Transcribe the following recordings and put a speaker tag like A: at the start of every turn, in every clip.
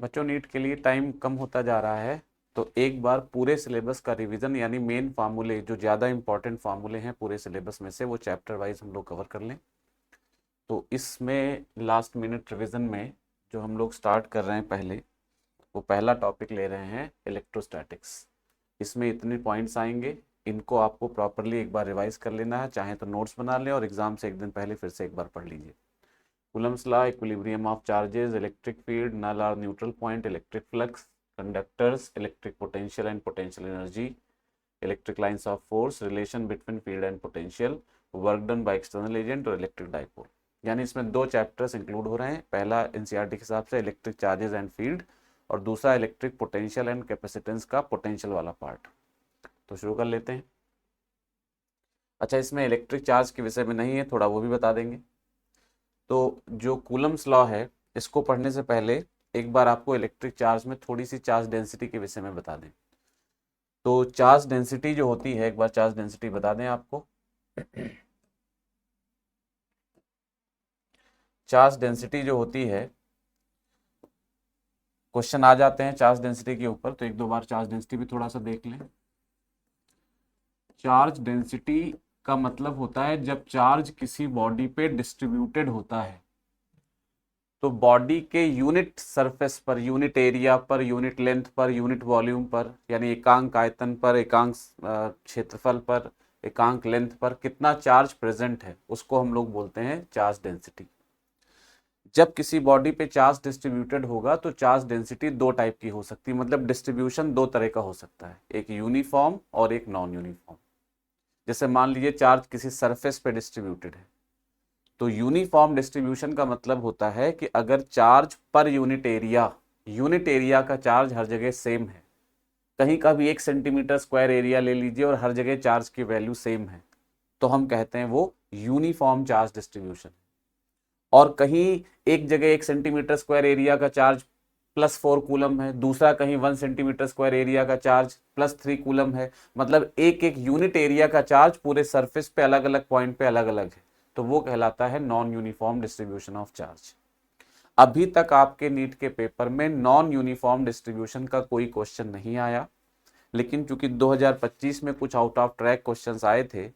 A: बच्चों नीट के लिए टाइम कम होता जा रहा है, तो एक बार पूरे सिलेबस का रिवीजन यानी मेन फार्मूले जो ज़्यादा इंपॉर्टेंट फार्मूले हैं पूरे सिलेबस में से वो चैप्टर वाइज हम लोग कवर कर लें। तो इसमें लास्ट मिनट रिवीजन में जो हम लोग स्टार्ट कर रहे हैं पहले, वो पहला टॉपिक ले रहे हैं इलेक्ट्रोस्टैटिक्स। इसमें इतने पॉइंट्स आएंगे, इनको आपको प्रॉपरली एक बार रिवाइज कर लेना है, चाहे तो नोट्स बना लें और एग्जाम से एक दिन पहले फिर से एक बार पढ़ लीजिए। Coulomb's law, equilibrium of charges, electric field, null or neutral point, electric flux, conductors, electric potential and potential energy, electric lines of force, relation between field and potential, work done by external agent और electric dipole। यानी इसमें दो chapters include हो रहे हैं। पहला NCERT के हिसाब से इलेक्ट्रिक चार्जेस एंड फील्ड, और दूसरा इलेक्ट्रिक पोटेंशियल एंड कैपेसिटेंस का पोटेंशियल वाला पार्ट। तो शुरू कर लेते हैं। अच्छा, इसमें इलेक्ट्रिक चार्ज के विषय में नहीं है, थोड़ा वो भी बता देंगे। तो जो कूलम्स लॉ है, इसको पढ़ने से पहले एक बार आपको इलेक्ट्रिक चार्ज में थोड़ी सी चार्ज डेंसिटी के विषय में बता दें। तो चार्ज डेंसिटी जो होती है, एक बार चार्ज डेंसिटी बता दें आपको। चार्ज डेंसिटी जो होती है, क्वेश्चन आ जाते हैं चार्ज डेंसिटी के ऊपर, तो एक दो बार चार्ज डेंसिटी भी थोड़ा सा देख लें। चार्ज डेंसिटी का मतलब होता है जब चार्ज किसी बॉडी पे डिस्ट्रीब्यूटेड होता है, तो बॉडी के यूनिट सरफेस पर, यूनिट एरिया पर, यूनिट लेंथ पर, यूनिट वॉल्यूम पर, यानी एकांक आयतन पर, एकांक क्षेत्रफल पर, एकांक लेंथ पर कितना चार्ज प्रेजेंट है, उसको हम लोग बोलते हैं चार्ज डेंसिटी। जब किसी बॉडी पे चार्ज डिस्ट्रीब्यूटेड होगा तो चार्ज डेंसिटी दो टाइप की हो सकती है, मतलब डिस्ट्रीब्यूशन दो तरह का हो सकता है, एक यूनिफॉर्म और एक नॉन यूनिफॉर्म। जैसे मान लीजिए चार्ज किसी सरफेस पे डिस्ट्रीब्यूटेड है, तो यूनिफॉर्म डिस्ट्रीब्यूशन का मतलब होता है कि अगर चार्ज पर यूनिट एरिया का चार्ज हर जगह सेम है, कहीं का भी 1 सेंटीमीटर स्क्वायर एरिया ले लीजिए और हर जगह चार्ज की वैल्यू सेम है, तो हम कहते हैं वो यूनिफॉर्म चार्ज डिस्ट्रीब्यूशन। और कहीं एक जगह 1 सेंटीमीटर स्क्वायर एरिया का चार्ज +4 कूलम है, दूसरा कहीं 1 सेंटीमीटर स्क्वायर एरिया का चार्ज +3 कूलम है, मतलब एक एक यूनिट एरिया का चार्ज पूरे सरफेस पे अलग अलग पॉइंट पे अलग अलग है, तो वो कहलाता है non uniform distribution of charge. अभी तक आपके नीट के पेपर में नॉन यूनिफॉर्म डिस्ट्रीब्यूशन का कोई क्वेश्चन नहीं आया, लेकिन चूंकि 2025 में कुछ आउट ऑफ ट्रैक क्वेश्चंस आए थे,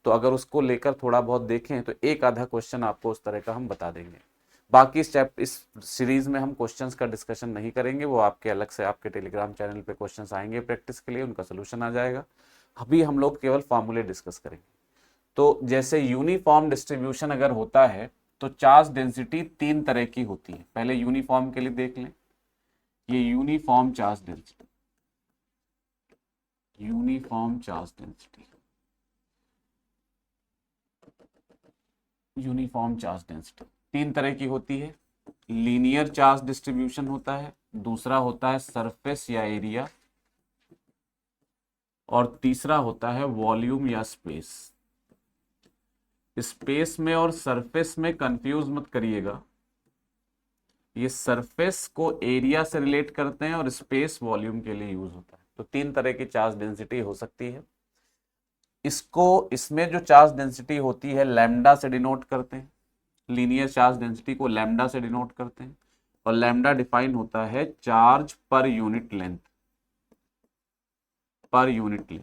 A: तो अगर उसको लेकर थोड़ा बहुत देखें तो एक आधा क्वेश्चन आपको उस तरह का हम बता देंगे। बाकी इस सीरीज में हम क्वेश्चंस का डिस्कशन नहीं करेंगे, वो आपके अलग से आपके टेलीग्राम चैनल पे क्वेश्चंस आएंगे प्रैक्टिस के लिए, उनका सोल्यूशन आ जाएगा। अभी हम लोग केवल फॉर्मूले डिस्कस करेंगे। तो जैसे यूनिफॉर्म डिस्ट्रीब्यूशन अगर होता है तो चार्ज डेंसिटी तीन तरह की होती है। पहले यूनिफॉर्म के लिए देख लें, ये uniform charge density, uniform charge density, uniform charge density तीन तरह की होती है। लीनियर चार्ज डिस्ट्रीब्यूशन होता है, दूसरा होता है सरफेस या एरिया, और तीसरा होता है वॉल्यूम या स्पेस। स्पेस में और सरफेस में कंफ्यूज मत करिएगा, ये सरफेस को एरिया से रिलेट करते हैं और स्पेस वॉल्यूम के लिए यूज होता है। तो तीन तरह की चार्ज डेंसिटी हो सकती है। इसमें जो चार्ज डेंसिटी होती है लैम्डा से डिनोट करते हैं, लीनियर चार्ज डेंसिटी को लैम्डा से डिनोट करते हैं, और लैम्डा डिफाइन होता है चार्ज पर यूनिट लेंथ, पर यूनिट लेंथ।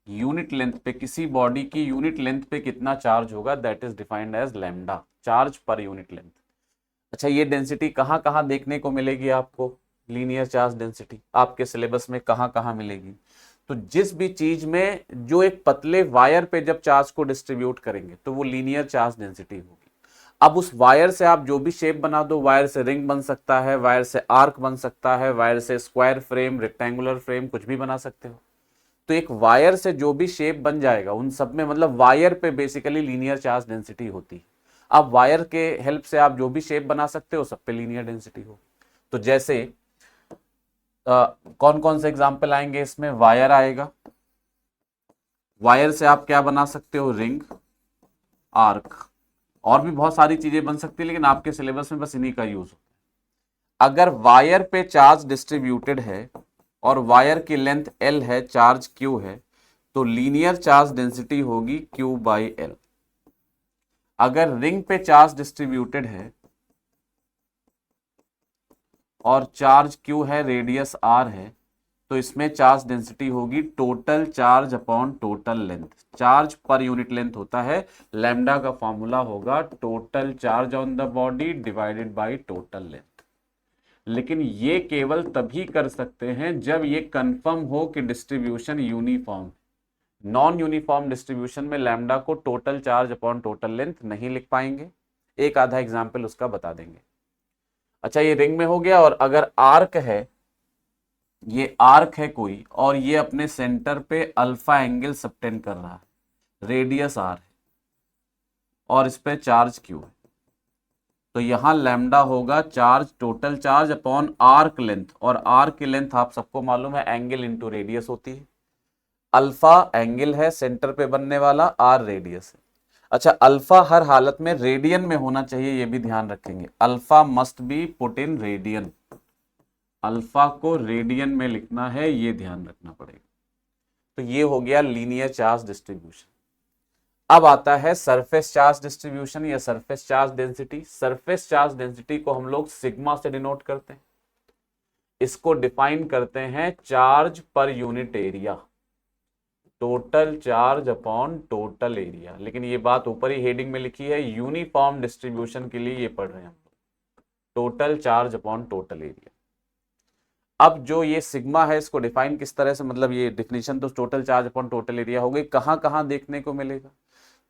A: यूनिट लेंथ पे, किसी बॉडी की यूनिट लेंथ पे कितना चार्ज होगा, that is defined as lambda, charge per unit length. अच्छा, ये डेंसिटी कहाँ कहाँ देखने को मिलेगी आपको? लीनियर चार्ज डेंसिटी आपके सिलेबस में कहाँ कहाँ मिलेगी? तो जिस भी चीज में जो एक पतले वायर पे जब चार्ज को डिस्ट्रीब्यूट करेंगे तो वो लीनियर चार्ज डेंसिटी होगी। अब उस वायर से आप जो भी शेप बना दो, वायर से रिंग बन सकता है, वायर से आर्क बन सकता है, वायर से स्क्वायर फ्रेम, रेक्टेंगुलर फ्रेम, कुछ भी बना सकते हो। तो एक वायर से जो भी शेप बन जाएगा उन सब में, मतलब वायर पे बेसिकली लीनियर चार्ज डेंसिटी होती है। अब वायर के हेल्प से आप जो भी शेप बना सकते हो, सब पे लीनियर डेंसिटी हो। तो जैसे कौन कौन से एग्जाम्पल आएंगे इसमें? वायर आएगा, वायर से आप क्या बना सकते हो? रिंग, आर्क, और भी बहुत सारी चीजें बन सकती है, लेकिन आपके सिलेबस में बस इन्हीं का यूज होता है। अगर वायर पे चार्ज डिस्ट्रीब्यूटेड है और वायर की लेंथ L है, चार्ज Q है, तो लीनियर चार्ज डेंसिटी होगी Q/L। अगर रिंग पे चार्ज डिस्ट्रीब्यूटेड है और चार्ज क्यू है, रेडियस आर है, तो इसमें चार्ज डेंसिटी होगी total charge upon total length. Charge per unit length होता है, लैम्डा का फॉर्मूला होगा total charge on the body divided by total length. लेकिन ये केवल तभी कर सकते हैं जब ये कंफर्म हो कि distribution uniform. Non uniform distribution में लैम्डा को total charge upon total length नहीं लिख पाएंगे। एक आधा एग्जाम्पल उसका बता देंगे। अच्छा, ये रिंग में हो गया। और अगर आर्क है, ये आर्क है कोई, और ये अपने सेंटर पे अल्फा एंगल सबटेंड कर रहा है, रेडियस आर है, और इस पे चार्ज क्यू है, तो यहां लैम्डा होगा charge, total charge upon arc length. और आर्क की लेंथ आप सबको मालूम है एंगल इंटू रेडियस होती है। अल्फा एंगल है सेंटर पे बनने वाला, आर रेडियस है। अच्छा, अल्फा हर हालत में रेडियन में होना चाहिए, ये भी ध्यान रखेंगे। Alpha must be put in radian, alpha को रेडियन में लिखना है, ये ध्यान रखना पड़ेगा। तो ये हो गया लीनियर चार्ज डिस्ट्रीब्यूशन। अब आता है सरफेस चार्ज डिस्ट्रीब्यूशन या surface charge density. Surface charge density को हम लोग सिग्मा से डिनोट करते हैं। इसको डिफाइन करते हैं charge per unit area, total charge upon total area. लेकिन ये बात ऊपर ही हेडिंग में लिखी है, यूनिफॉर्म डिस्ट्रीब्यूशन के लिए ये पढ़ रहे हैं हम लोग, total charge upon total area. अब जो ये सिग्मा है, इसको डिफाइन किस तरह से, मतलब ये डिफिनेशन तो total charge upon total area हो गई, कहां कहां देखने को मिलेगा?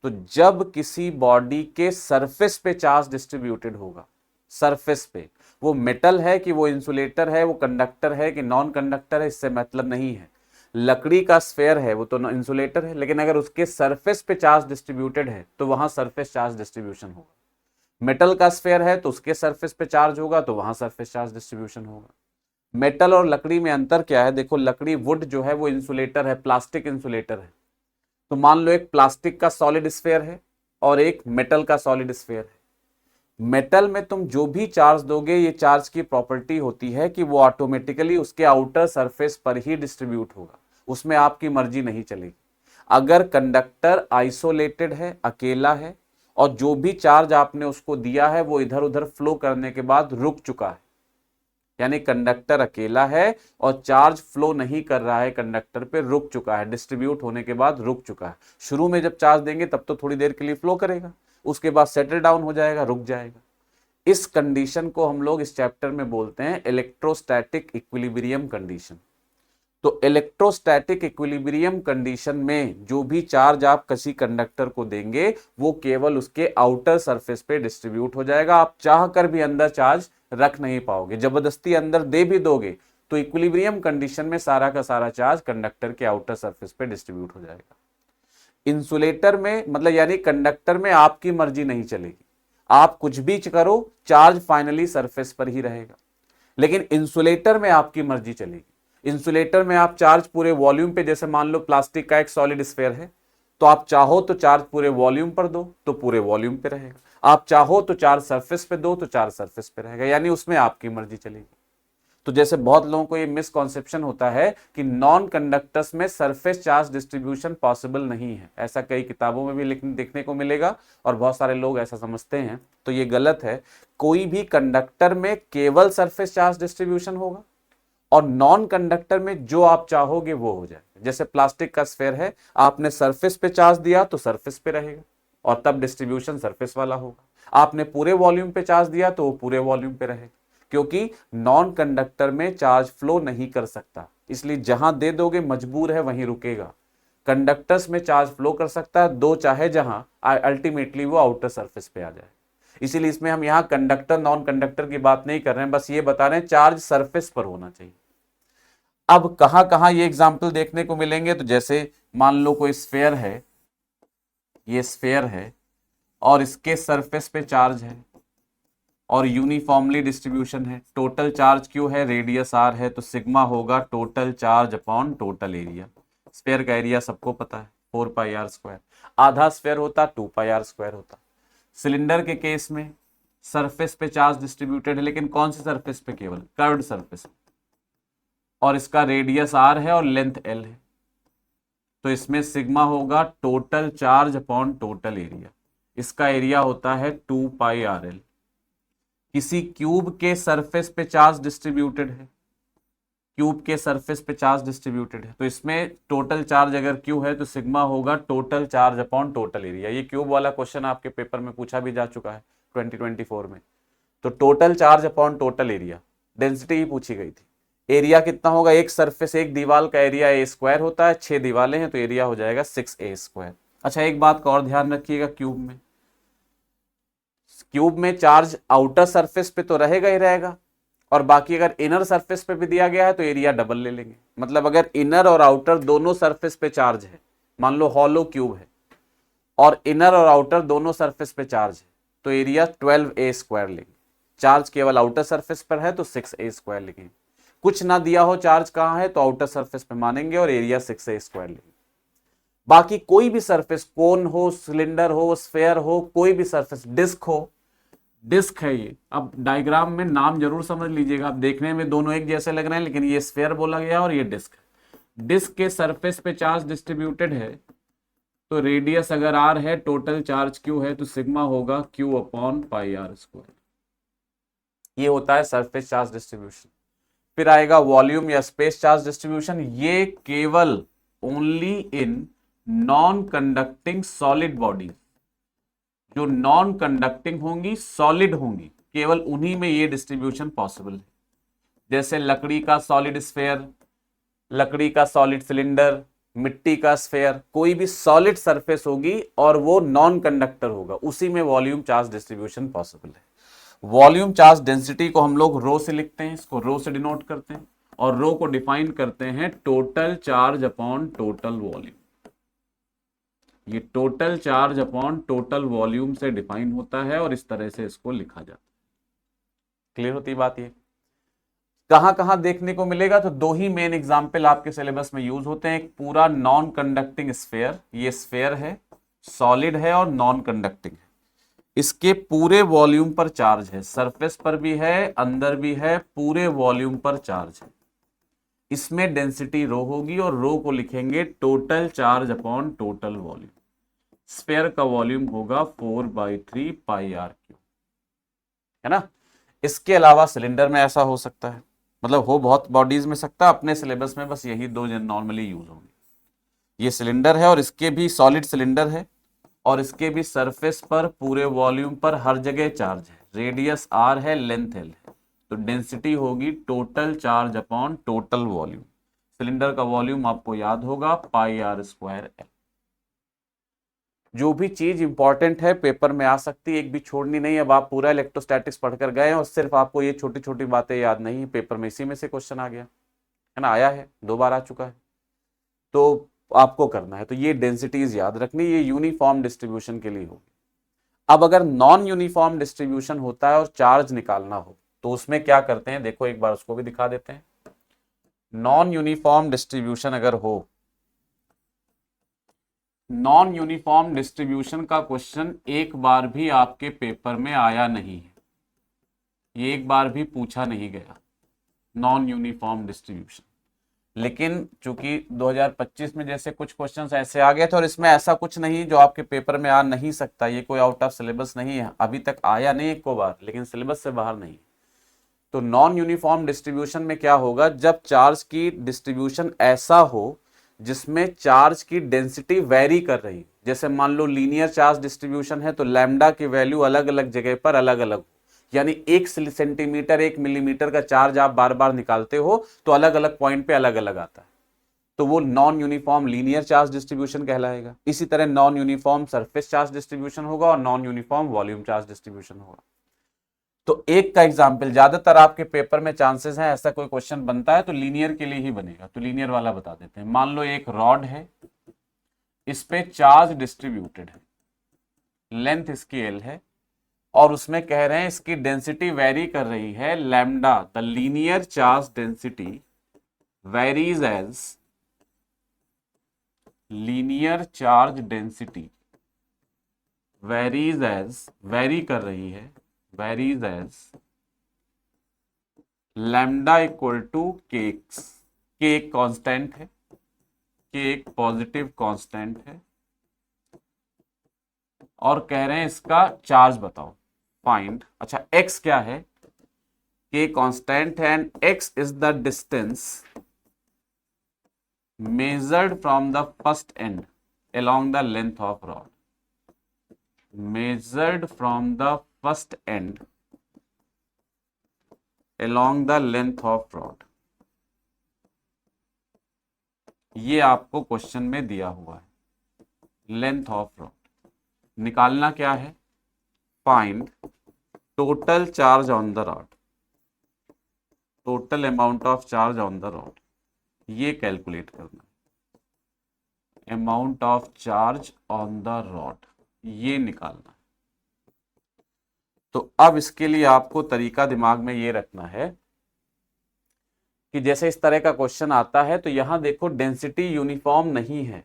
A: तो जब किसी बॉडी के सरफेस पे चार्ज डिस्ट्रीब्यूटेड होगा, सरफेस पे, वो मेटल है कि वो इंसुलेटर है, वो कंडक्टर है कि नॉन कंडक्टर है, इससे मतलब नहीं है। लकड़ी का स्फेयर है, वो तो इंसुलेटर है, लेकिन अगर उसके सरफेस पे चार्ज डिस्ट्रीब्यूटेड है तो वहां सरफेस चार्ज डिस्ट्रीब्यूशन होगा। मेटल का स्फेयर है तो उसके सरफेस पे चार्ज होगा तो वहां सरफेस चार्ज डिस्ट्रीब्यूशन होगा। मेटल और लकड़ी में अंतर क्या है? देखो, लकड़ी, वुड जो है वो इंसुलेटर है, प्लास्टिक इंसुलेटर है। तो मान लो एक प्लास्टिक का सॉलिड स्फेयर है और एक मेटल का सॉलिड स्फेयर है। मेटल में तुम जो भी चार्ज दोगे, ये चार्ज की प्रॉपर्टी होती है कि वो ऑटोमेटिकली उसके आउटर सरफेस पर ही डिस्ट्रीब्यूट होगा, उसमें आपकी मर्जी नहीं चलेगी। अगर कंडक्टर आइसोलेटेड है, अकेला है, और जो भी चार्ज आपने उसको दिया है वो इधर उधर फ्लो करने के बाद रुक चुका है, यानी कंडक्टर अकेला है और चार्ज फ्लो नहीं कर रहा है, कंडक्टर पे रुक चुका है, डिस्ट्रीब्यूट होने के बाद रुक चुका है। शुरू में जब चार्ज देंगे तब तो थोड़ी देर के लिए फ्लो करेगा, उसके बाद सेटल डाउन हो जाएगा, रुक जाएगा। इस कंडीशन को हम लोग इस चैप्टर में बोलते हैं इलेक्ट्रोस्टैटिक इक्विलिब्रियम कंडीशन। तो इलेक्ट्रोस्टैटिक इक्विलिब्रियम कंडीशन में जो भी चार्ज आप किसी कंडक्टर को देंगे वो केवल उसके आउटर सरफेस पे डिस्ट्रीब्यूट हो जाएगा। आप चाह कर भी अंदर चार्ज रख नहीं पाओगे, जबरदस्ती अंदर दे भी दोगे तो इक्विलिब्रियम कंडीशन में सारा का सारा चार्ज कंडक्टर के आउटर सरफेस पे डिस्ट्रीब्यूट हो जाएगा। इंसुलेटर में, मतलब यानी कंडक्टर में आपकी मर्जी नहीं चलेगी, आप कुछ भी करो चार्ज फाइनली सरफेस पर ही रहेगा। लेकिन इंसुलेटर में आपकी मर्जी चलेगी। इंसुलेटर में आप चार्ज पूरे वॉल्यूम पे, जैसे मान लो प्लास्टिक का एक सॉलिड स्फेयर है, तो आप चाहो तो चार्ज पूरे वॉल्यूम पर दो तो पूरे वॉल्यूम पे रहेगा, आप चाहो तो चार्ज सरफेस पे दो तो चार्ज सरफेस पे रहेगा, यानी उसमें आपकी मर्जी चलेगी। तो जैसे बहुत लोगों को ये मिसकॉन्सेप्शन होता है कि नॉन कंडक्टर्स में सरफेस चार्ज डिस्ट्रीब्यूशन पॉसिबल नहीं है, ऐसा कई किताबों में भी देखने को मिलेगा और बहुत सारे लोग ऐसा समझते हैं, तो ये गलत है। कोई भी कंडक्टर में केवल सरफेस चार्ज डिस्ट्रीब्यूशन होगा और नॉन कंडक्टर में जो आप चाहोगे वो हो जाएगा। जैसे प्लास्टिक का स्फेयर है, आपने सरफेस पे चार्ज दिया तो सरफेस पे रहेगा और तब डिस्ट्रीब्यूशन सरफेस वाला होगा। आपने पूरे वॉल्यूम पे चार्ज दिया तो वो पूरे वॉल्यूम पे रहेगा, क्योंकि नॉन कंडक्टर में चार्ज फ्लो नहीं कर सकता, इसलिए जहां दे दोगे मजबूर है वहीं रुकेगा। कंडक्टर्स में चार्ज फ्लो कर सकता है, दो चाहे जहां, अल्टीमेटली वो आउटर सरफेस पे आ जाए। इसीलिए इसमें हम यहां कंडक्टर नॉन कंडक्टर की बात नहीं कर रहे हैं, बस ये बता रहे हैं चार्ज सरफेस पर होना चाहिए। अब कहां कहां ये एग्जाम्पल देखने को मिलेंगे? तो जैसे मान लो कोई स्फेयर है, ये स्फेयर है और इसके सरफेस पे चार्ज है और यूनिफॉर्मली डिस्ट्रीब्यूशन है, टोटल चार्ज क्यू है, रेडियस आर है, तो सिग्मा होगा total charge upon total area. Sphere का एरिया सबको पता है, 4πr²। आधा स्फेयर होता 2πr² होता। सिलेंडर के केस में सरफेस पे चार्ज डिस्ट्रीब्यूटेड है, लेकिन कौन सी सरफेस पे? केवल कर्व्ड सरफेस, और इसका रेडियस आर है और लेंथ एल है, तो इसमें सिग्मा होगा total charge upon total area. इसका एरिया होता है 2πrl। किसी क्यूब के सरफेस पे चार्ज डिस्ट्रीब्यूटेड है, क्यूब के सरफेस पे चार्ज डिस्ट्रीब्यूटेड है, तो इसमें टोटल चार्ज अगर क्यू है तो सिग्मा होगा total charge upon total area. ये क्यूब वाला क्वेश्चन आपके पेपर में पूछा भी जा चुका है 2024 में। तो total charge upon total area, density ही पूछी गई थी। एरिया कितना होगा, एक सरफेस एक दीवार का एरिया ए स्क्वायर होता है, 6 दीवारें हैं तो एरिया हो जाएगा 6a स्क्वायर। अच्छा एक बात का और ध्यान रखिएगा, क्यूब में चार्ज आउटर सरफेस पे तो रहेगा ही रहेगा, और बाकी अगर इनर सरफेस पे भी दिया गया है तो एरिया डबल ले लेंगे। मतलब अगर इनर और आउटर दोनों सरफेस पे चार्ज है, मान लो हॉलो क्यूब है और इनर और आउटर दोनों सरफेस पे चार्ज है, तो एरिया 12a स्क्वायर लेंगे। चार्ज केवल आउटर सरफेस पर है तो 6a स्क्वायर लिखेंगे। कुछ ना दिया हो चार्ज कहां है तो आउटर सरफेस पे मानेंगे और एरिया 6a स्क्वायर लेंगे। बाकी कोई भी सरफेस, कोन हो, सिलेंडर हो, स्फेयर हो, कोई भी सरफेस, डिस्क हो, डिस्क है ये। अब डायग्राम में नाम जरूर समझ लीजिएगा, आप देखने में दोनों एक जैसे लग रहे हैं लेकिन ये स्फेयर बोला गया और ये डिस्क है। डिस्क के सरफेस पे चार्ज डिस्ट्रीब्यूटेड है तो रेडियस अगर आर है, टोटल चार्ज क्यू है तो सिग्मा होगा q upon pi r square. ये होता है सरफेस चार्ज डिस्ट्रीब्यूशन। फिर आएगा वॉल्यूम या स्पेस चार्ज डिस्ट्रीब्यूशन। ये केवल only in non conducting solid body, जो नॉन कंडक्टिंग होंगी, सॉलिड होंगी, केवल उन्हीं में ये डिस्ट्रीब्यूशन पॉसिबल है। जैसे लकड़ी का सॉलिड स्फेयर, लकड़ी का सॉलिड सिलेंडर, मिट्टी का स्फेयर, कोई भी सॉलिड सरफेस होगी और वो नॉन कंडक्टर होगा, उसी में वॉल्यूम चार्ज डिस्ट्रीब्यूशन पॉसिबल है। वॉल्यूम चार्ज डेंसिटी को हम लोग रो से लिखते हैं, इसको रो से डिनोट करते हैं, और रो को डिफाइन करते हैं total charge upon total volume. ये total charge upon total volume से डिफाइन होता है और इस तरह से इसको लिखा जाता है। क्लियर होती बात ये? कहां कहां देखने को मिलेगा, तो दो ही मेन एग्जाम्पल आपके सिलेबस में यूज होते हैं। एक पूरा नॉन कंडक्टिंग स्फेयर, ये स्फेयर है, सॉलिड है और नॉन कंडक्टिंग है, इसके पूरे वॉल्यूम पर चार्ज है, सरफेस पर भी है, अंदर भी है, पूरे वॉल्यूम पर चार्ज है। इसमें डेंसिटी रो होगी और रो को लिखेंगे total charge upon total volume. Sphere का वॉल्यूम होगा 4/3 पाई आर क्यू, है ना। इसके अलावा सिलेंडर में ऐसा हो सकता है, मतलब हो बहुत बॉडीज में सकता है, अपने सिलेबस में बस यही दो नॉर्मली यूज होंगे। ये सिलेंडर है और इसके भी सॉलिड सिलेंडर है और इसके भी सरफेस पर पूरे वॉल्यूम पर हर जगह चार्ज है, रेडियस आर है, लेंथ एल है, तो डेंसिटी होगी total charge upon total volume. Cylinder का वॉल्यूम आपको याद होगा पाई आर स्क्वायर एल। जो भी चीज इंपॉर्टेंट है पेपर में आ सकती है, एक भी छोड़नी नहीं। अब आप पूरा इलेक्ट्रोस्टैटिक्स पढ़कर गए हैं और सिर्फ आपको ये छोटी छोटी बातें याद नहीं, पेपर में इसी में से क्वेश्चन आ गया है ना, आया है, 2 बार आ चुका है, तो आपको करना है। तो ये डेंसिटीज याद रखनी, ये यूनिफॉर्म डिस्ट्रीब्यूशन के लिए होगी। अब अगर नॉन यूनिफॉर्म डिस्ट्रीब्यूशन होता है और चार्ज निकालना हो तो उसमें क्या करते हैं, देखो एक बार उसको भी दिखा देते हैं। नॉन यूनिफॉर्म डिस्ट्रीब्यूशन अगर हो, नॉन यूनिफॉर्म डिस्ट्रीब्यूशन का क्वेश्चन एक बार भी आपके पेपर में आया नहीं है, ये एक बार भी पूछा नहीं गया नॉन यूनिफॉर्म डिस्ट्रीब्यूशन। लेकिन चूंकि 2025 में जैसे कुछ क्वेश्चंस ऐसे आ गए थे और इसमें ऐसा कुछ नहीं जो आपके पेपर में आ नहीं सकता, ये कोई आउट ऑफ सिलेबस नहीं है, अभी तक आया नहीं एक को बार, लेकिन सिलेबस से बाहर नहीं। तो नॉन यूनिफॉर्म डिस्ट्रीब्यूशन में क्या होगा, जब चार्ज की डिस्ट्रीब्यूशन ऐसा हो जिसमें चार्ज की डेंसिटी वेरी कर रही, जैसे मान लो लीनियर चार्ज डिस्ट्रीब्यूशन है तो लैम्डा की वैल्यू अलग अलग जगह पर अलग अलग, यानी 1 सेंटीमीटर 1 मिलीमीटर का चार्ज आप बार बार निकालते हो तो अलग अलग पॉइंट पे अलग अलग आता है, तो वो non uniform linear charge distribution कहलाएगा। इसी तरह non uniform surface charge distribution होगा और non uniform volume charge distribution होगा। तो एक का एग्जाम्पल, ज्यादातर आपके पेपर में चांसेस हैं ऐसा कोई क्वेश्चन बनता है तो लीनियर के लिए ही बनेगा, तो लीनियर वाला बता देते हैं। मान लो एक रॉड है, इस पे चार्ज डिस्ट्रीब्यूटेड है, लेंथ इसकी एल है और उसमें कह रहे हैं इसकी डेंसिटी वेरी कर रही है lambda, the linear charge density varies as, linear charge density varies as, vary कर रही है, varies as lambda equal to k x. K एक कांस्टेंट है, के एक पॉजिटिव कांस्टेंट है और कह रहे हैं इसका चार्ज बताओ। फाइंड, अच्छा x क्या है, k कांस्टेंट है and x is the distance measured from the first end along the length of rod, measured from the first end along the length of rod। ये आपको क्वेश्चन में दिया हुआ है, लेंथ ऑफ रॉड निकालना क्या है, find total charge on the rod, total amount of charge on the rod, ये कैलकुलेट करना है, amount of charge on the rod ये निकालना है। तो अब इसके लिए आपको तरीका दिमाग में ये रखना है कि जैसे इस तरह का क्वेश्चन आता है तो यहां देखो डेंसिटी यूनिफॉर्म नहीं है,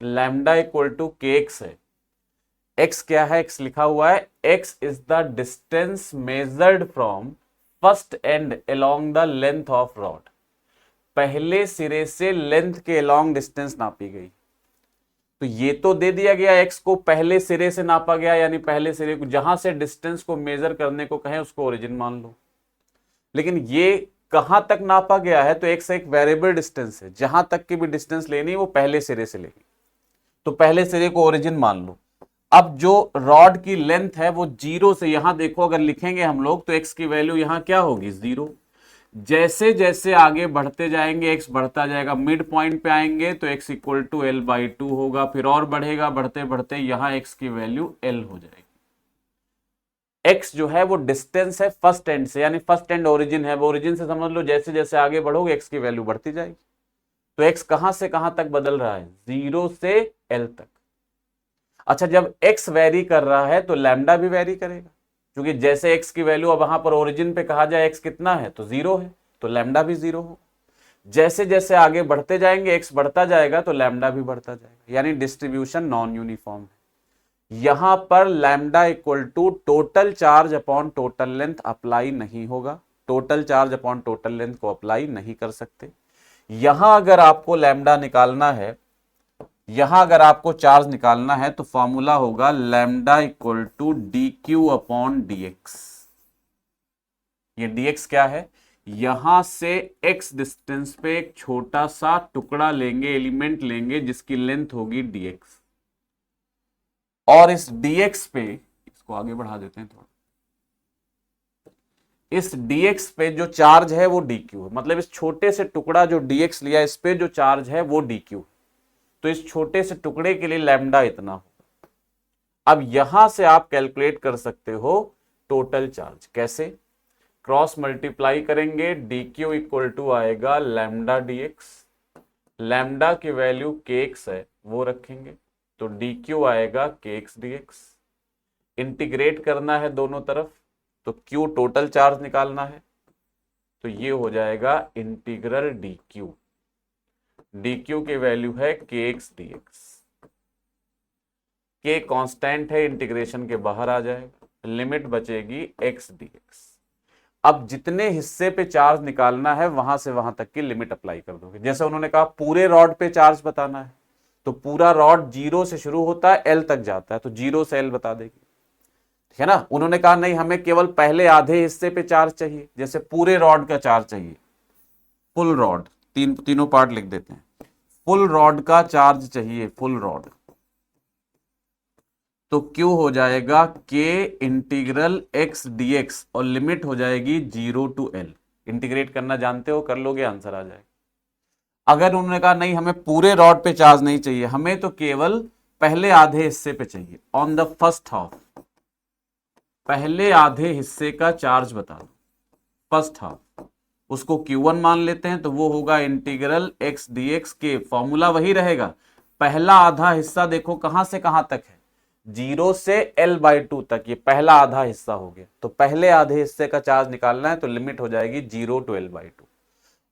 A: lambda equal to k x है, x क्या है, x लिखा हुआ है, x is the distance measured from first and along the length of rod, पहले सिरे से लेंथ के अलोंग डिस्टेंस नापी गई। तो ये तो दे दिया गया x को पहले सिरे से नापा गया, यानी पहले सिरे को जहां से डिस्टेंस को मेजर करने को कहें उसको ओरिजिन मान लो, लेकिन ये कहां तक नापा गया है, तो x एक वेरिएबल डिस्टेंस है, जहां तक की भी डिस्टेंस लेनी है वो पहले सिरे से लेगी, तो पहले सिरे को ओरिजिन मान लो। अब जो रॉड की लेंथ है वो 0 से, यहां देखो अगर लिखेंगे हम लोग तो x की वैल्यू यहां क्या होगी 0, जैसे जैसे आगे बढ़ते जाएंगे x बढ़ता जाएगा, मिड पॉइंट पे आएंगे तो x इक्वल टू L/2 होगा, फिर और बढ़ेगा, बढ़ते बढ़ते यहां x की वैल्यू L हो जाएगी। x जो है वो डिस्टेंस है फर्स्ट एंड से, यानी फर्स्ट एंड ओरिजिन है, वो ओरिजिन से समझ लो जैसे जैसे आगे बढ़ोगे x की वैल्यू बढ़ती जाएगी। तो x कहां से कहां तक बदल रहा है, 0 से L तक। अच्छा जब x वेरी कर रहा है तो लैम्डा भी वेरी करेगा, क्योंकि जैसे x की वैल्यू अब वहां पर ओरिजिन पे कहा जाए x कितना है तो 0 है, तो लैम्डा भी 0 हो। जैसे जैसे आगे बढ़ते जाएंगे x बढ़ता जाएगा तो लैम्डा भी बढ़ता जाएगा, यानी डिस्ट्रीब्यूशन नॉन यूनिफॉर्म है। यहां पर lambda equal to total charge upon total length apply नहीं होगा, total charge upon total length को अप्लाई नहीं कर सकते। यहां अगर आपको लैम्डा निकालना है, यहां अगर आपको चार्ज निकालना है तो फॉर्मूला होगा lambda equal to d q upon d x. ये dx क्या है, यहां से x डिस्टेंस पे एक छोटा सा टुकड़ा लेंगे, एलिमेंट लेंगे जिसकी लेंथ होगी dx, और इस dx पे, इसको आगे बढ़ा देते हैं थोड़ा, इस dx पे जो चार्ज है वो dq है, मतलब इस छोटे से टुकड़ा जो dx लिया इस पे जो चार्ज है वो dq है, तो इस छोटे से टुकड़े के लिए लैम्डा इतना होगा। अब यहां से आप कैलकुलेट कर सकते हो टोटल चार्ज, कैसे, क्रॉस मल्टीप्लाई करेंगे, dq इक्वल टू आएगा लैम्डा dx, लैम्डा की वैल्यू kx है वो रखेंगे तो dq आएगा kx dx, इंटीग्रेट करना है दोनों तरफ तो q टोटल चार्ज निकालना है तो ये हो जाएगा इंटीग्रल dq, dq की वैल्यू है kx dx, k कांस्टेंट है, इंटीग्रेशन के बाहर आ जाएगा, लिमिट बचेगी x dx। अब जितने हिस्से पे चार्ज निकालना है वहां से वहां तक की लिमिट अप्लाई कर दोगे, जैसे उन्होंने कहा पूरे रॉड पे चार्ज बताना है तो पूरा रॉड 0 से शुरू होता है L तक जाता है तो 0 से L बता देगी, ठीक है ना। उन्होंने कहा नहीं हमें केवल पहले आधे हिस्से पे चार्ज चाहिए, जैसे पूरे रॉड का चार्ज चाहिए, फुल रॉड, तीनों पार्ट लिख देते हैं, फुल रॉड का चार्ज चाहिए, फुल रॉड, तो Q हो जाएगा K इंटीग्रल x dx और लिमिट हो जाएगी 0 टू L। इंटीग्रेट करना जानते हो, कर लोगे आंसर आ जाएगा। अगर उन्होंने कहा नहीं हमें पूरे रॉड पे चार्ज नहीं चाहिए, हमें तो केवल पहले आधे हिस्से पे चाहिए, ऑन द फर्स्ट हाफ, पहले आधे हिस्से का चार्ज बता दो, फर्स्ट हाफ, उसको Q1 मान लेते हैं तो वो होगा इंटीग्रल x dx के, फॉर्मूला वही रहेगा, पहला आधा हिस्सा देखो कहां से कहां तक है, 0 से L/2 तक, ये पहला आधा हिस्सा हो गया, तो पहले आधे हिस्से का चार्ज निकालना है तो लिमिट हो जाएगी 0 टू L/2।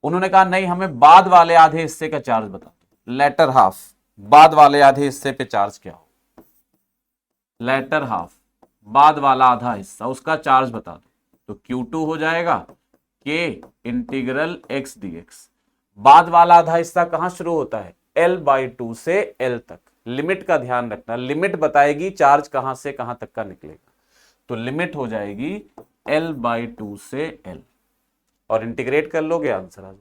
A: उन्होंने कहा नहीं हमें बाद वाले आधे हिस्से का चार्ज बता दो, लेटर हाफ, बाद वाले आधे हिस्से पे चार्ज क्या हो, लेटर हाफ, बाद वाला आधा हिस्सा उसका चार्ज बता दो, तो Q2 हो जाएगा K इंटीग्रल x dx, बाद वाला आधा हिस्सा कहां शुरू होता है, L/2 से L तक, लिमिट का ध्यान रखना, लिमिट बताएगी चार्ज कहां से कहां तक का निकलेगा। तो लिमिट हो जाएगी L/2 से L, और इंटीग्रेट कर लोगे आंसर आ जाएगा।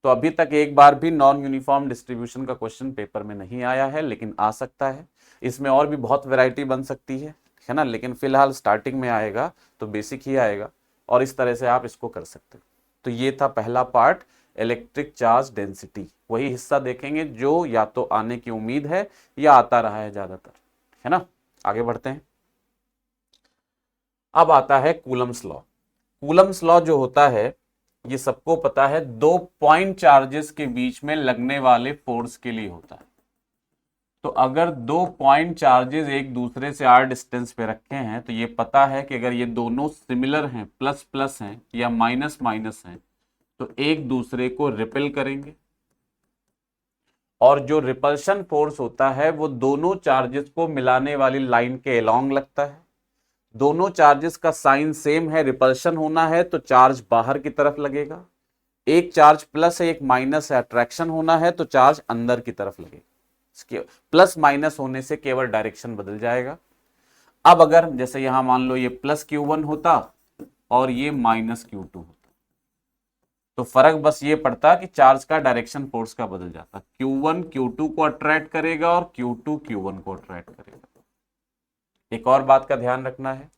A: तो अभी तक एक बार भी नॉन यूनिफॉर्म डिस्ट्रीब्यूशन का क्वेश्चन पेपर में नहीं आया है, लेकिन आ सकता है। इसमें और भी बहुत वैरायटी बन सकती है ना, लेकिन फिलहाल स्टार्टिंग में आएगा तो बेसिक ही आएगा, और इस तरह से आप इसको कर सकते हो। तो ये था पहला पार्ट, इलेक्ट्रिक चार्ज डेंसिटी। वही हिस्सा देखेंगे जो या तो आने की उम्मीद है या आता रहा है ज्यादातर, है ना। आगे बढ़ते हैं। अब आता है कूलम्स लॉ। कूलम्स लॉ जो होता है, ये सबको पता है, 2 पॉइंट चार्जेस के बीच में लगने वाले फोर्स के लिए होता है। तो अगर 2 पॉइंट चार्जेस एक दूसरे से r डिस्टेंस पे रखे हैं, तो ये पता है कि अगर ये दोनों सिमिलर हैं, प्लस प्लस हैं या माइनस माइनस हैं, तो एक दूसरे को रिपेल करेंगे। और जो रिपल्शन फोर्स होता है वो दोनों चार्जेस को मिलाने वाली लाइन के अलोंग लगता है। दोनों चार्जेस का साइन सेम है, रिपल्शन होना है तो चार्ज बाहर की तरफ लगेगा। एक चार्ज प्लस है, एक माइनस है, अट्रैक्शन होना है तो चार्ज अंदर की तरफ लगेगा। प्लस माइनस होने से केवल डायरेक्शन बदल जाएगा। अब अगर जैसे यहां मान लो ये प्लस Q1 होता और ये माइनस Q2 होता, तो फर्क बस ये पड़ता कि चार्ज का डायरेक्शन फोर्स का बदल जाता। Q1 Q2 को अट्रैक्ट करेगा और Q2 Q1 को अट्रैक्ट करेगा। एक और बात का ध्यान रखना है,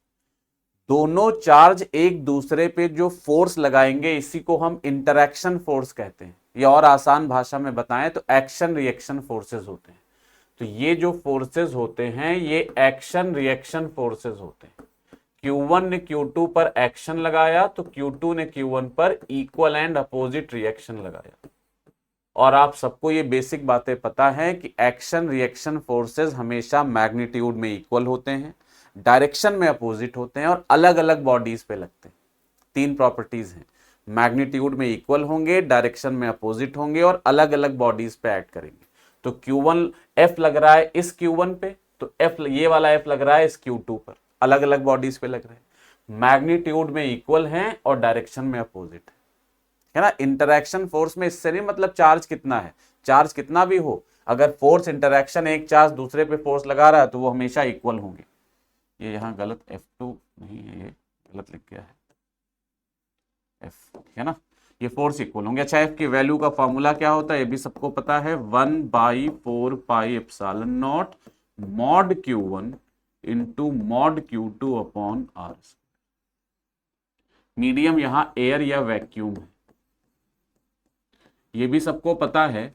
A: दोनों चार्ज एक दूसरे पे जो फोर्स लगाएंगे इसी को हम इंटरैक्शन फोर्स कहते हैं, या और आसान भाषा में बताएं तो एक्शन रिएक्शन फोर्सेस होते हैं। तो ये जो फोर्सेस होते हैं ये एक्शन रिएक्शन फोर्सेस होते हैं। Q1 ने Q2 पर एक्शन लगाया तो Q2 ने Q1 पर इक्वल एंड अपोजिट रिएक्शन लगाया। और आप सबको ये बेसिक बातें पता है कि एक्शन रिएक्शन फोर्सेस हमेशा मैग्नीट्यूड में इक्वल होते हैं, डायरेक्शन में अपोजिट होते हैं और अलग अलग बॉडीज पे लगते हैं। 3 प्रॉपर्टीज हैं, मैग्नीट्यूड में इक्वल होंगे, डायरेक्शन में अपोजिट होंगे और अलग अलग बॉडीज पे ऐड करेंगे। तो Q1 F लग रहा है इस Q1 पे, तो F ये वाला F लग रहा है इस Q2 पर, अलग अलग बॉडीज पे लग रहे हैं, मैग्नीट्यूड में इक्वल हैं और डायरेक्शन में अपोजिट है ना। इंटरैक्शन फोर्स में इससे नहीं मतलब चार्ज कितना है, चार्ज कितना भी हो, अगर फोर्स इंटरैक्शन एक चार्ज दूसरे पे फोर्स लगा रहा है तो वो हमेशा इक्वल होंगे। ये यहां गलत F2 नहीं है, ये गलत लिख गया है, F है ना। ये फोर्स इक्वल होंगे। अच्छा, F की वैल्यू का फॉर्मूला क्या होता है ये भी सबको पता है, 1/4πε0 mod Q1 into mod Q2 upon R। Medium यहां एयर या वैक्यूम है, ये भी सबको पता है।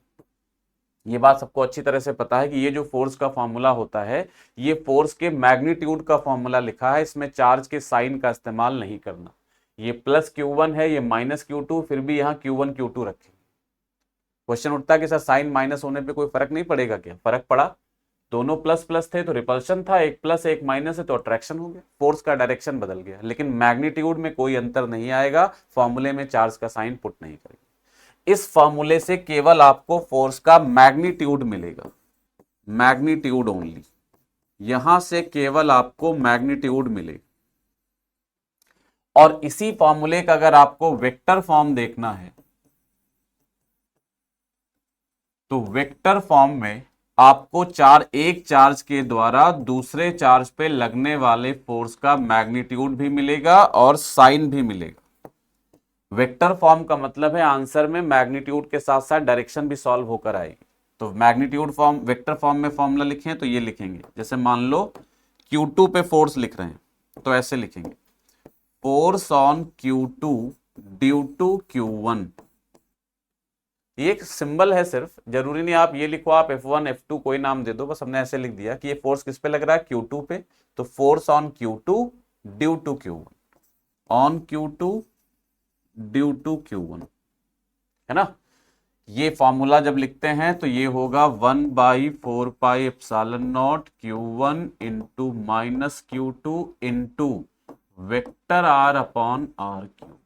A: ये बात सबको अच्छी तरह से पता है कि ये जो फोर्स का फॉर्मूला होता है ये फोर्स के मैग्नीट्यूड का फॉर्मूला लिखा है, इसमें चार्ज के साइन का इस्तेमाल नहीं करना। ये प्लस Q1 है, ये माइनस Q2, फिर भी यहाँ Q1 Q2 रखेंगे। क्वेश्चन उठता है कि सर साइन माइनस होने पे कोई फर्क नहीं पड़ेगा क्या? फर्क पड़ा, दोनों प्लस प्लस थे तो रिपल्शन था, एक प्लस एक माइनस है तो अट्रैक्शन हो गया, फोर्स का डायरेक्शन बदल गया, लेकिन मैग्नीट्यूड में कोई अंतर नहीं आएगा, फॉर्मूले में चार्ज का साइन पुट नहीं करेगा। इस फॉर्मूले से केवल आपको फोर्स का मैग्नीट्यूड मिलेगा, मैग्नीट्यूड ओनली, यहां से केवल आपको मैग्नीट्यूड मिलेगा। और इसी फॉर्मूले का अगर आपको वेक्टर फॉर्म देखना है तो वेक्टर फॉर्म में आपको एक चार्ज के द्वारा दूसरे चार्ज पे लगने वाले फोर्स का मैग्नीट्यूड भी मिलेगा और साइन भी मिलेगा। वेक्टर फॉर्म का मतलब है आंसर में मैग्नीट्यूड के साथ साथ डायरेक्शन भी सॉल्व होकर आएगी। तो मैग्नीट्यूड फॉर्म, वेक्टर फॉर्म में फॉर्मूला लिखें तो ये लिखेंगे, जैसे मान लो Q2 पे फोर्स लिख रहे हैं तो ऐसे लिखेंगे, force on Q2 due to Q1। ये एक सिंबल है, सिर्फ जरूरी नहीं आप ये लिखो, आप F1 F2 कोई नाम दे दो, बस हमने ऐसे लिख दिया कि ये फोर्स किस पे लग रहा है, Q2 पे, तो force on Q2 due to Q1, on Q2 due to Q1, है ना। ये फॉर्मूला जब लिखते हैं तो ये होगा 1/4πε0 Q1 into minus Q2 into vector R upon R cube.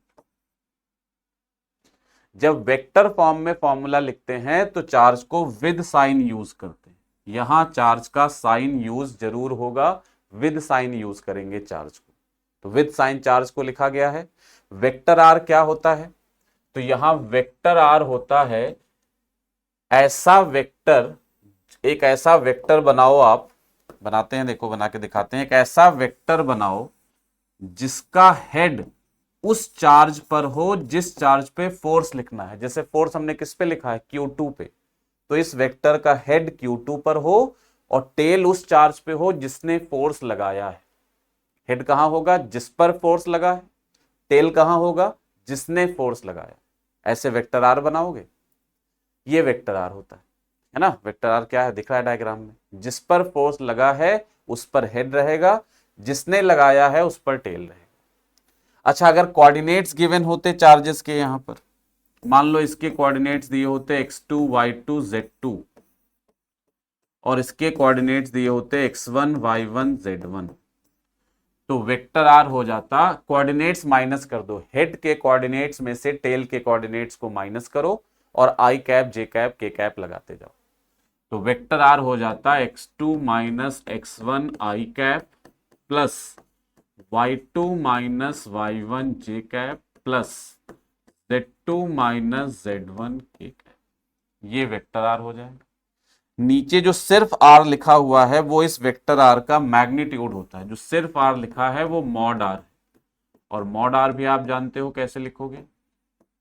A: जब वेक्टर फॉर्म में फॉर्मूला लिखते हैं तो चार्ज को विद साइन यूज करते हैं, यहां चार्ज का साइन यूज जरूर होगा, विद साइन यूज करेंगे चार्ज को, तो विद साइन चार्ज को लिखा गया है। वेक्टर आर क्या होता है, तो यहां वेक्टर आर होता है ऐसा वेक्टर, एक ऐसा वेक्टर बनाओ आप बनाते हैं, देखो बना के दिखाते हैं। एक ऐसा वेक्टर बनाओ जिसका हेड उस चार्ज पर हो जिस चार्ज पे फोर्स लिखना है। जैसे फोर्स हमने किस पे लिखा है, Q2 पे, तो इस वेक्टर का हेड Q2 पर हो और टेल उस चार्ज पे हो जिसने फोर्स लगाया है। हेड कहां होगा, जिस पर फोर्स लगा है, टेल कहां होगा, जिसने फोर्स लगाया। ऐसे वेक्टर आर बनाओगे, ये वेक्टर आर होता है ना। वेक्टर आर क्या है, दिख रहा है डायग्राम में, जिस पर फोर्स लगा है उस पर हेड रहेगा, जिसने लगाया है उस पर टेल रहेगा। अच्छा, अगर कोऑर्डिनेट्स गिवन होते चार्जेस के, यहां पर मान लो इसके कोऑर्डिनेट्स दिए होते x2 y2 z2 और इसके कोऑर्डिनेट्स दिए होते x1 y1 z1, तो वेक्टर आर हो जाता, कोऑर्डिनेट्स माइनस कर दो, हेड के कोऑर्डिनेट्स में से टेल के कोऑर्डिनेट्स को माइनस करो और i cap j cap k cap लगाते जाओ, तो वेक्टर आर हो जाता x2 minus x1 i cap plus y2 minus y1 j cap plus z2 minus z1 k cap. ये वेक्टर आर हो जाएगा। नीचे जो सिर्फ आर लिखा हुआ है वो इस वेक्टर आर का मैग्नीट्यूड होता है। जो सिर्फ आर लिखा है वो मॉड आर है, और मॉड आर भी आप जानते हो कैसे लिखोगे,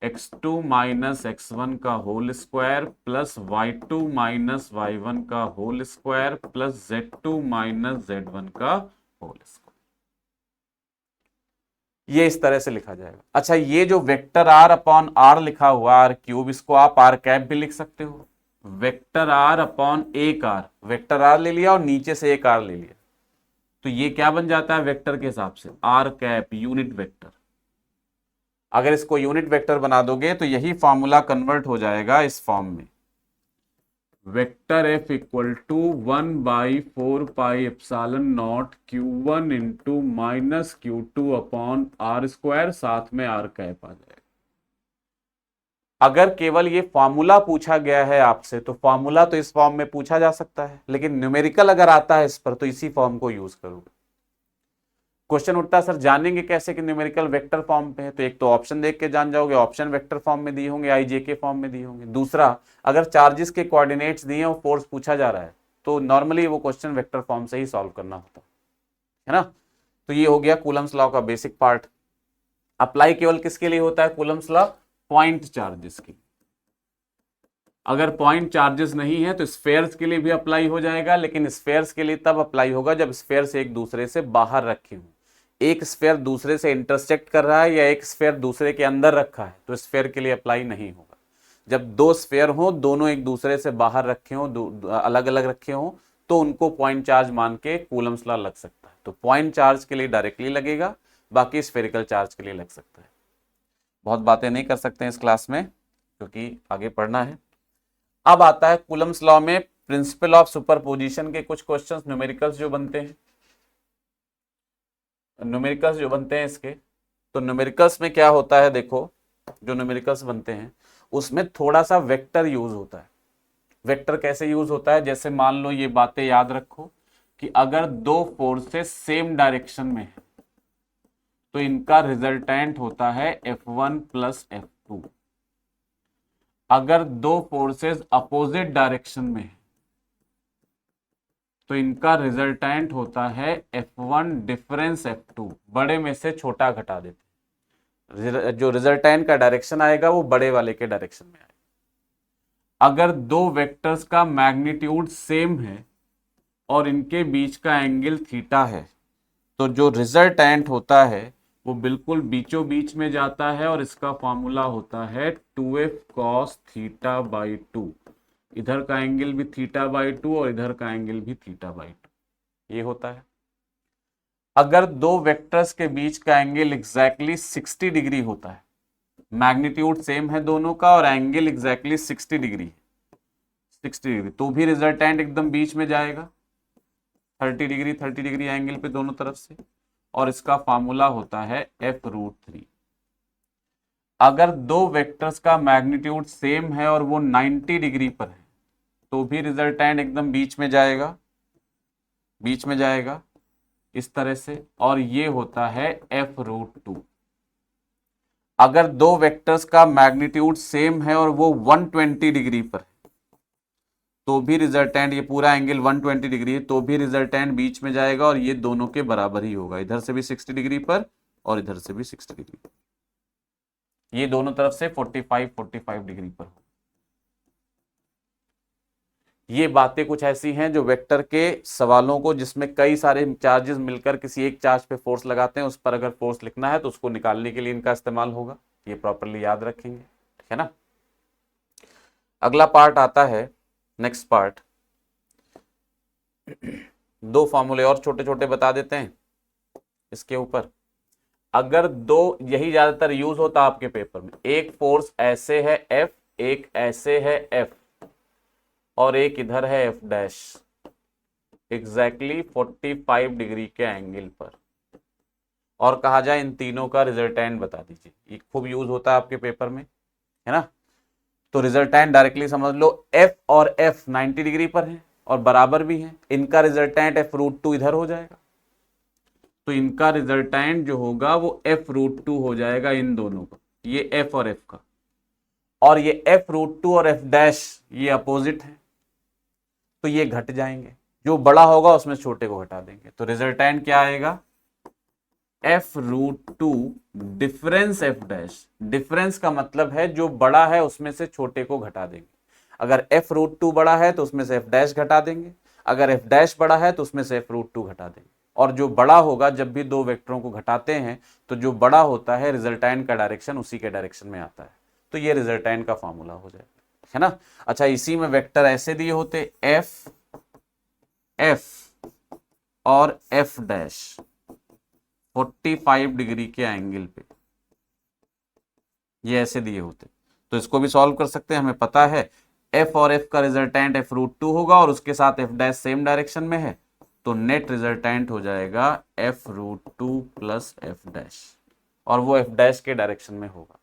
A: x2 माइनस x1 का whole square plus y2 minus y1 का whole square plus z2 minus z1 का होल स्क्वायर। ये इस तरह से लिखा जाएगा। अच्छा, ये जो वेक्टर आर अपॉन आर लिखा हुआ आर क्यूब, इसको आप आर कैप भी लिख सकते हो। वेक्टर आर अपॉन एक आर, वेक्टर आर ले लिया और नीचे से एक आर ले लिया, तो ये क्या बन जाता है वेक्टर के हिसाब से, आर कैप यूनिट वेक्टर। अगर इसको यूनिट वेक्टर बना दोगे तो यही फॉर्मूला कन्वर्ट हो जाएगा इस फॉर्म में, vector f equal to 1/4πε0 Q1 into minus Q2 upon r square, साथ में आर कैप आ जाएगा। अगर केवल ये फॉर्मूला पूछा गया है आपसे तो फॉर्मूला तो इस फॉर्म में पूछा जा सकता है, लेकिन न्यूमेरिकल अगर आता है इस पर तो इसी फॉर्म को यूज करोगे। क्वेश्चन उठता है सर जानेंगे कैसे कि न्यूमेरिकल वेक्टर फॉर्म पे है, तो एक तो ऑप्शन देख के जान जाओगे, ऑप्शन वेक्टर फॉर्म में दिए होंगे, आई जे के फॉर्म में दिए होंगे। दूसरा, अगर चार्जेस के कोऑर्डिनेट्स दिए और फोर्स पूछा जा रहा है तो नॉर्मली वो क्वेश्चन वेक्टर फॉर्म से ही सॉल्व करना होता है ना। तो ये हो गया कूलम्स लॉ का बेसिक पार्ट। अप्लाई केवल किसके लिए होता है कूलम्स लॉ, पॉइंट चार्जेस की। अगर पॉइंट चार्जेस नहीं है तो स्फेयर्स के लिए भी अप्लाई हो जाएगा, लेकिन स्फेयर्स के लिए तब अप्लाई होगा जब स्फेयर्स एक दूसरे से बाहर रखे हों। एक स्फेयर दूसरे से इंटरसेक्ट कर रहा है या एक स्फेयर दूसरे के अंदर रखा है तो स्फेयर के लिए अप्लाई नहीं होगा। जब दो स्फेयर हो, दोनों एक दूसरे से बाहर रखे हों, अलग अलग रखे हों, तो उनको पॉइंट चार्ज मान के कूलम्स लॉ लग सकता है। तो पॉइंट चार्ज के लिए डायरेक्टली लगेगा, बाकी स्फेरिकल चार्ज के लिए लग सकता है। बहुत बातें नहीं कर सकते हैं इस क्लास में क्योंकि आगे पढ़ना है। अब आता है कूलम्स लॉ में प्रिंसिपल ऑफ सुपरपोजिशन के कुछ क्वेश्चंस, न्यूमेरिकल्स जो बनते हैं, न्यूमेरिकल्स जो बनते हैं इसके। तो न्यूमेरिकल्स में क्या होता है, देखो जो न्यूमेरिकल्स बनते हैं उसमें थोड़ा सा वेक्टर यूज होता है। वेक्टर कैसे यूज होता है, जैसे मान लो ये बातें याद रखो कि अगर दो फोर्सेस सेम डायरेक्शन में है तो इनका रिजल्टेंट होता है F1 प्लस F2। अगर दो फोर्सेस अपोजिट डायरेक्शन में है तो इनका रिजल्टेंट होता है F1 डिफरेंस F2। बड़े में से छोटा घटा देते, जो रिजल्टेंट का डायरेक्शन आएगा वो बड़े वाले के डायरेक्शन में आएगा। अगर दो वेक्टर्स का मैग्नीट्यूड सेम है और इनके बीच का एंगल थीटा है तो जो रिजल्टेंट होता है वो बिल्कुल बीचों बीच में जाता है और इसका फॉर्मूला होता है 2f cos थीटा बाई 2। इधर का एंगल भी थीटा बाई 2 और इधर का एंगल भी थीटा बाई 2, ये होता है। अगर दो वेक्टर्स के बीच का एंगल एग्जैक्टली 60 डिग्री होता है, मैग्नीट्यूड सेम है दोनों का और एंगल एग्जैक्टली 60 डिग्री है, 60 डिग्री, तो भी रिजल्टेंट एकदम बीच में जाएगा, 30 डिग्री एंगल पे दोनों तरफ से, और इसका फॉर्मूला होता है f√3। अगर दो वेक्टर्स का मैग्नीट्यूड सेम है और वो 90 डिग्री पर है तो भी रिजल्टेंट एकदम बीच में जाएगा, बीच में जाएगा इस तरह से, और ये होता है f√2। अगर दो वेक्टर्स का मैग्नीट्यूड सेम है और वो 120 डिग्री पर है तो भी रिजल्टेंट, ये पूरा एंगल 120 डिग्री है, तो भी रिजल्टेंट बीच में जाएगा और ये दोनों के बराबर ही होगा, इधर से भी 60 डिग्री पर और इधर से भी 60 डिग्री पर, ये दोनों तरफ से 45 डिग्री पर। ये बातें कुछ ऐसी हैं जो वेक्टर के सवालों को, जिसमें कई सारे चार्जेस मिलकर किसी एक चार्ज पे फोर्स लगाते हैं, उस पर अगर फोर्स लिखना है तो उसको निकालने के लिए इनका इस्तेमाल होगा। ये प्रॉपरली याद रखेंगे, ठीक है ना। अगला पार्ट आता है, नेक्स्ट पार्ट, दो फॉर्मूले और छोटे छोटे बता देते हैं इसके ऊपर। अगर दो, यही ज्यादातर यूज होता है आपके पेपर में, एक फोर्स ऐसे है F, एक ऐसे है F, और एक इधर है F डैश, एग्जैक्टली 45 डिग्री के एंगल पर, और कहा जाए इन तीनों का रिजल्टेंट बता दीजिए। ये खूब यूज होता है आपके पेपर में, है ना। तो रिजल्टेंट डायरेक्टली समझ लो, F और F 90 डिग्री पर है और बराबर भी है, इनका रिजल्टेंट F√2 इधर हो जाएगा, तो इनका रिजल्टेंट जो होगा वो F√2 हो जाएगा इन दोनों का, ये F और F का, और ये F√2 और F डैश ये अपोजिट है, तो ये घट जाएंगे, जो बड़ा होगा उसमें छोटे को घटा देंगे, तो रिजल्टेंट क्या आएगा, F√2 difference F dash. Difference का मतलब है जो बड़ा है उसमें से छोटे को घटा देंगे, अगर F√2 बड़ा है तो उसमें से F डैश घटा देंगे, अगर F डैश बड़ा है तो उसमें से F√2 घटा देंगे, और जो बड़ा होगा, जब भी दो वेक्टरों को घटाते हैं तो जो बड़ा होता है रिजल्टेंट का डायरेक्शन उसी के डायरेक्शन में आता है, तो ये रिजल्टेंट का फॉर्मूला हो जाएगा, है ना। अच्छा, इसी में वेक्टर ऐसे दिए होते, F, F और F डैश 45 डिग्री के एंगल पे, ये ऐसे दिए होते, तो इसको भी सॉल्व कर सकते हैं। हमें पता है F और F का रिजल्टेंट F√2 होगा और उसके साथ F डैश सेम डायरेक्शन में है, तो नेट रिजल्टेंट हो जाएगा F√2 प्लस F डैश, और वो F डैश के डायरेक्शन में होगा।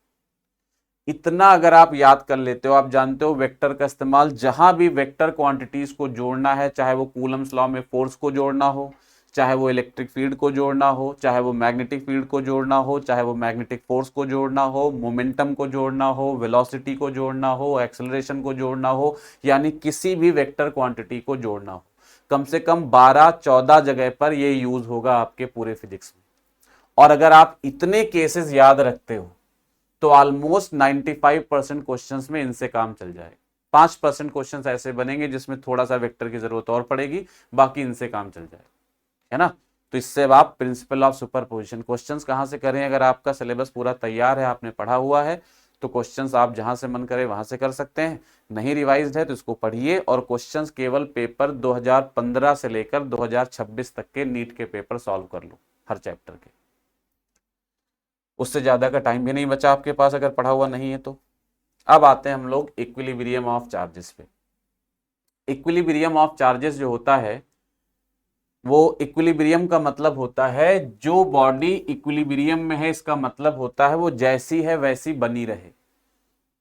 A: इतना अगर आप याद कर लेते हो, आप जानते हो वेक्टर का इस्तेमाल जहां भी वेक्टर क्वांटिटीज को जोड़ना है, चाहे वो कूलम्स लॉ में फोर्स को जोड़ना हो, चाहे वो इलेक्ट्रिक फील्ड को जोड़ना हो, चाहे वो मैग्नेटिक फील्ड को जोड़ना हो, चाहे वो मैग्नेटिक फोर्स को जोड़ना हो, मोमेंटम को जोड़ना हो, वेलोसिटी को जोड़ना हो, एक्सेलरेशन को जोड़ना हो, यानी किसी भी वेक्टर क्वांटिटी को जोड़ना हो, कम से कम 12-14 जगह पर यह यूज होगा आपके पूरे फिजिक्स में। और अगर आप इतने केसेस याद रखते हो तो ऑलमोस्ट 95% क्वेश्चंस में इनसे काम चल जाएगा। 5% क्वेश्चंस ऐसे बनेंगे जिसमें थोड़ा सा वेक्टर की जरूरत और पड़ेगी, बाकी इनसे काम चल जाएगा, है ना। तो इससे आप प्रिंसिपल ऑफ सुपरपोजिशन क्वेश्चंस कहां से करें, अगर आपका सिलेबस पूरा तैयार है, आपने पढ़ा हुआ है, तो क्वेश्चंस आप जहां से मन करे वहां से कर सकते हैं। नहीं रिवाइज्ड है तो इसको पढ़िए, और क्वेश्चंस केवल पेपर 2015 से लेकर 2026 तक के नीट के पेपर सॉल्व कर लो, हर चैप्टर के, उससे ज्यादा का टाइम भी नहीं बचा आपके पास अगर पढ़ा हुआ नहीं है तो। अब आते हैं हम लोग इक्विलिब्रियम ऑफ चार्जेस पे। इक्विलिब्रियम ऑफ चार्जेस जो होता है, वो इक्विलिब्रियम का मतलब होता है जो बॉडी इक्विलिब्रियम में है, इसका मतलब होता है वो जैसी है वैसी बनी रहे।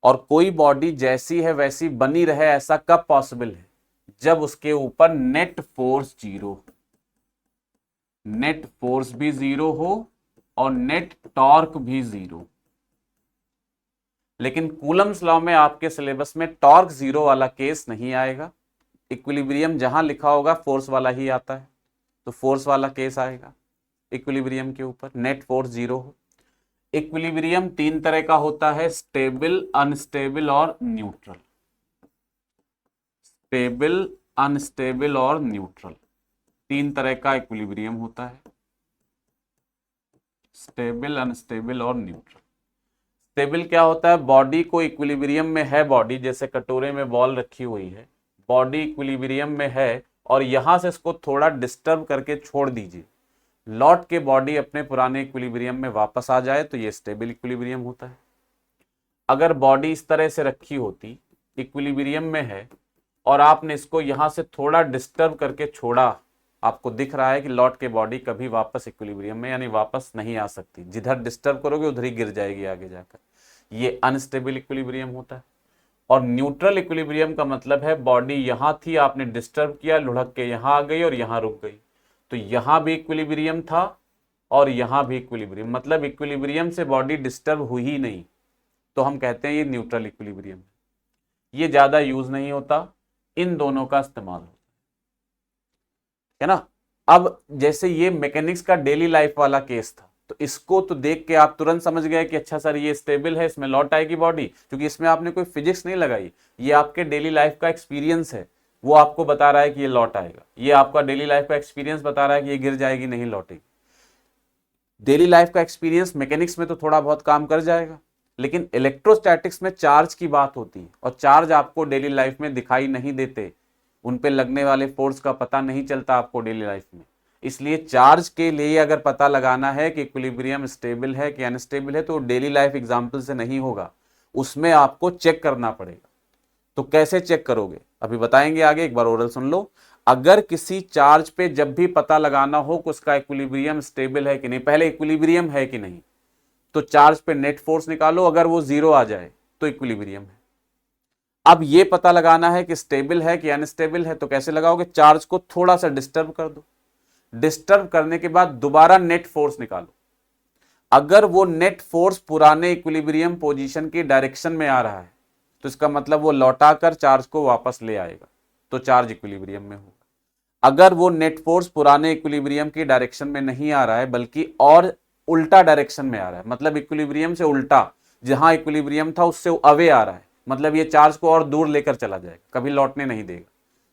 A: और कोई बॉडी जैसी है वैसी बनी रहे ऐसा कब पॉसिबल है, जब उसके ऊपर net force zero, net force भी जीरो हो और नेट टॉर्क भी जीरो। लेकिन कूलम्स लॉ में आपके सिलेबस में टॉर्क जीरो वाला केस नहीं आएगा, इक्विलिब्रियम जहां लिखा होगा फोर्स वाला ही आता है, तो फोर्स वाला केस आएगा इक्विलिब्रियम के ऊपर, नेट फोर्स जीरो हो। इक्विलिब्रियम तीन तरह का होता है, स्टेबल, अनस्टेबल और न्यूट्रल। स्टेबल, अनस्टेबल और न्यूट्रल, तीन तरह का इक्विलिब्रियम होता है, स्टेबल, अनस्टेबल और न्यूट्रल। स्टेबल क्या होता है, बॉडी को इक्विलिब्रियम में है, बॉडी जैसे कटोरे में बॉल रखी हुई है, बॉडी इक्विलिब्रियम में है और यहां से इसको थोड़ा डिस्टर्ब करके छोड़ दीजिए, लौट के बॉडी अपने पुराने इक्विलिब्रियम में वापस आ जाए, तो ये स्टेबल इक्विलिब्रियम होता है। अगर बॉडी इस तरह से रखी होती, इक्विलिब्रियम में है, और आपने इसको यहां से थोड़ा डिस्टर्ब करके छोड़ा, आपको दिख रहा है कि लौट के बॉडी कभी वापस इक्विलिब्रियम में यानी वापस नहीं आ सकती, जिधर डिस्टर्ब करोगे उधर ही गिर जाएगी आगे जाकर, ये अनस्टेबल इक्विलिब्रियम होता है। और न्यूट्रल इक्विलिब्रियम का मतलब है बॉडी यहां थी, आपने डिस्टर्ब किया, लुढ़क के यहां आ गई और यहां रुक गई, तो यहां भी इक्विलिब्रियम था और यहां भी इक्विलिब्रियम, मतलब इक्विलिब्रियम से बॉडी डिस्टर्ब हुई ही नहीं, तो हम कहते हैं ये न्यूट्रल इक्विलिब्रियम। ये ज्यादा यूज नहीं होता, इन दोनों का इस्तेमाल होता है ना। अब जैसे ये मैकेनिक्स का डेली लाइफ वाला केस था, तो इसको तो देख के आप तुरंत समझ गए कि अच्छा सर ये स्टेबल है, इसमें लौट आएगी बॉडी, क्योंकि इसमें आपने कोई फिजिक्स नहीं लगाई, ये आपके डेली लाइफ का एक्सपीरियंस है, वो आपको बता रहा है कि ये लौट आएगा। ये आपका डेली लाइफ का एक्सपीरियंस बता रहा है कि ये गिर जाएगी, नहीं लौटेगी। डेली लाइफ का एक्सपीरियंस मैकेनिक्स में तो थोड़ा बहुत काम कर जाएगा, लेकिन इलेक्ट्रोस्टैटिक्स में चार्ज की बात होती है, और चार्ज आपको डेली लाइफ में दिखाई नहीं देते, उन पे लगने वाले फोर्स का पता नहीं चलता आपको डेली लाइफ में। इसलिए चार्ज के लिए अगर पता लगाना है कि इक्विलिब्रियम स्टेबल है कि अनस्टेबल है, तो डेली लाइफ एग्जाम्पल से नहीं होगा, उसमें आपको चेक करना पड़ेगा। तो कैसे चेक करोगे अभी बताएंगे आगे, एक बार ओरल सुन लो। अगर किसी चार्ज पे जब भी पता लगाना हो कि उसका इक्विलिब्रियम स्टेबल है कि नहीं, पहले इक्विलिब्रियम है कि नहीं, तो चार्ज पे नेट फोर्स निकालो, अगर वो जीरो आ जाए तो इक्विलिब्रियम है। अब ये पता लगाना है कि स्टेबल है कि अनस्टेबल है, तो कैसे लगाओगे, चार्ज को थोड़ा सा डिस्टर्ब कर दो, डिस्टर्ब करने के बाद दोबारा नेट फोर्स निकालो। अगर वो नेट फोर्स पुराने इक्विलिब्रियम पोजीशन की डायरेक्शन में आ रहा है, तो इसका मतलब वो लौटाकर चार्ज को वापस ले आएगा, तो चार्ज इक्विलिब्रियम में होगा। अगर वो नेट फोर्स पुराने इक्विलिब्रियम की डायरेक्शन में नहीं आ रहा है, बल्कि और उल्टा डायरेक्शन में आ रहा है, मतलब इक्विलिब्रियम से उल्टा, जहां इक्विलिब्रियम था उससे अवे आ रहा है, मतलब ये चार्ज को और दूर लेकर चला जाएगा, कभी लौटने नहीं देगा,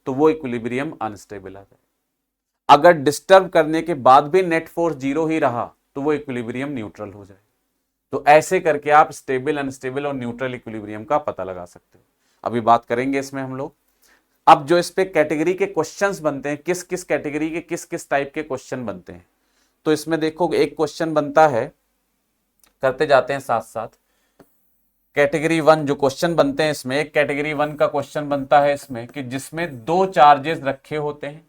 A: तो वो इक्विलिब्रियम अनस्टेबल आ जाएगा। अगर डिस्टर्ब करने के बाद भी नेट फोर्स जीरो ही रहा, तो वो इक्विलिब्रियम न्यूट्रल हो जाएगा। तो ऐसे करके आप स्टेबल, अनस्टेबल और न्यूट्रल इक्विलिब्रियम का पता लगा सकते हो। अभी बात करेंगे इसमें हम लोग। अब जो इस पे कैटेगरी के क्वेश्चंस बनते हैं, किस किस कैटेगरी के किस किस टाइप के क्वेश्चन बनते हैं, तो इसमें देखो एक क्वेश्चन बनता है, करते जाते हैं साथ साथ। कैटेगरी वन जो क्वेश्चन बनते हैं इसमें, एक कैटेगरी वन का क्वेश्चन बनता है इसमें कि जिसमें दो चार्जेस रखे होते हैं,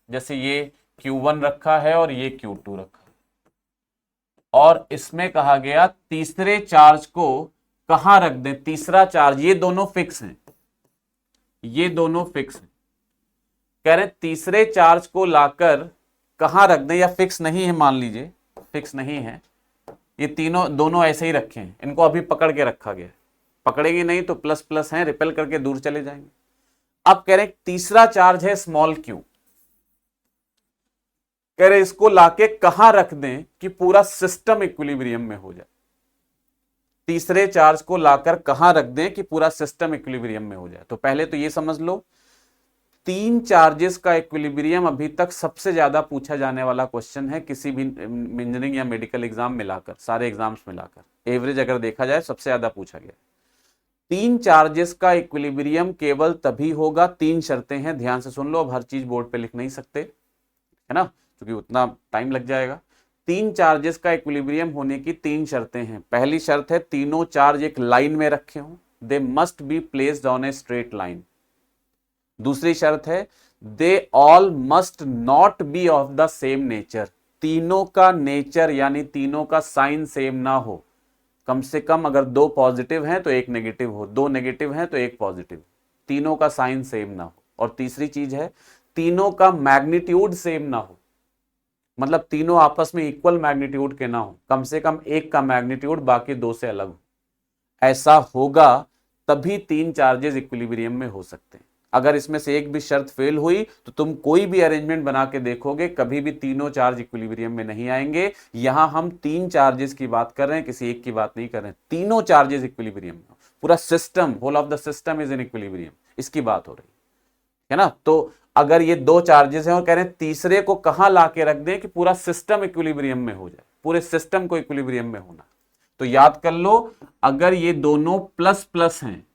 A: जैसे ये Q1 रखा है और ये Q2 रखा है, और इसमें कहा गया तीसरे चार्ज को कहां रख दें। तीसरा चार्ज, ये दोनों फिक्स हैं, ये दोनों फिक्स हैं, कह रहे तीसरे चार्ज को लाकर कहां रख दें, या फिक्स नहीं है, मान लीजिए फिक्स नहीं है, ये तीनों दोनों ऐसे ही रखे हैं, इनको अभी पकड़ के रखा गया है, पकड़ेंगे नहीं तो प्लस प्लस हैं, रिपेल करके दूर चले जाएंगे। अब कह रहे तीसरा चार्ज है स्मॉल क्यू, कह रहे इसको लाके कहां रख दें कि पूरा सिस्टम इक्विलिब्रियम में हो जाए। तीसरे चार्ज को लाकर कहां रख दें कि पूरा सिस्टम इक्विलिब्रियम में हो जाए। तो पहले तो ये समझ लो, तीन चार्जेस का इक्विलिब्रियम अभी तक सबसे ज्यादा पूछा जाने वाला क्वेश्चन है, किसी भी इंजीनियरिंग या मेडिकल एग्जाम मिलाकर, सारे एग्जाम्स मिलाकर एवरेज अगर देखा जाए सबसे ज्यादा पूछा गया। तीन चार्जेस का इक्विलिब्रियम केवल तभी होगा, तीन शर्तें हैं, ध्यान से सुन लो, अब हर चीज बोर्ड पे लिख नहीं सकते, है ना, क्योंकि उतना टाइम लग जाएगा। तीन चार्जेस का इक्विलिब्रियम होने की तीन शर्तें हैं। पहली शर्त है तीनों चार्ज एक लाइन में रखे हों, they must be placed on a straight line. दूसरी शर्त है they all must not be of the same nature, तीनों का नेचर यानी तीनों का साइन सेम ना हो, कम से कम अगर दो पॉजिटिव हैं तो एक नेगेटिव हो, दो नेगेटिव हैं तो एक पॉजिटिव, तीनों का साइन सेम ना हो। और तीसरी चीज है तीनों का मैग्नीट्यूड सेम ना हो, मतलब तीनों आपस में इक्वल मैग्नीट्यूड के ना हो, कम से कम एक का मैग्नीट्यूड बाकी दो से अलग हो। ऐसा होगा तभी तीन चार्जेस इक्विलिब्रियम में हो सकते हैं। अगर इसमें से एक भी शर्त फेल हुई तो तुम कोई भी अरेंजमेंट बना के देखोगे, कभी भी तीनों चार्ज इक्विलिब्रियम में नहीं आएंगे। यहां हम तीन चार्जेस की बात कर रहे हैं, किसी एक की बात नहीं कर रहे हैं, तीनों चार्जेस इक्विलिब्रियम में, पूरा system, whole of the system is in equilibrium, इसकी बात हो रही है ना। तो अगर ये दो चार्जेस हैं और कह रहे हैं तीसरे को कहां लाके रख दें कि पूरा सिस्टम इक्विलिब्रियम में हो जाए, पूरे सिस्टम को इक्विलिब्रियम में होना, तो याद कर लो, अगर ये दोनों प्लस प्लस हैं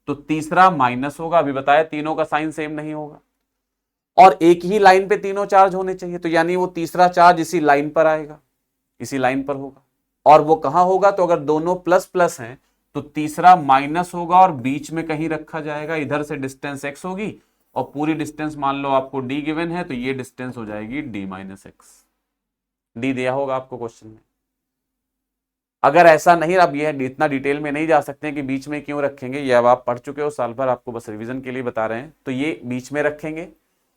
A: तो तीसरा माइनस होगा, अभी बताया तीनों का साइन सेम नहीं होगा, और एक ही लाइन पे तीनों चार्ज होने चाहिए, तो यानी वो तीसरा चार्ज इसी लाइन पर आएगा, इसी लाइन पर होगा। और वो कहां होगा, तो अगर दोनों प्लस प्लस हैं तो तीसरा माइनस होगा और बीच में कहीं रखा जाएगा, इधर से डिस्टेंस x होगी और पूरी डिस्टेंस मान लो आपको d गिवन है, तो ये डिस्टेंस हो जाएगी d माइनस एक्स, डी दिया होगा आपको क्वेश्चन में। अगर ऐसा नहीं, अब ये इतना डिटेल में नहीं जा सकते हैं कि बीच में क्यों रखेंगे, ये अब आप पढ़ चुके हो साल भर, आपको बस रिवीजन के लिए बता रहे हैं। तो ये बीच में रखेंगे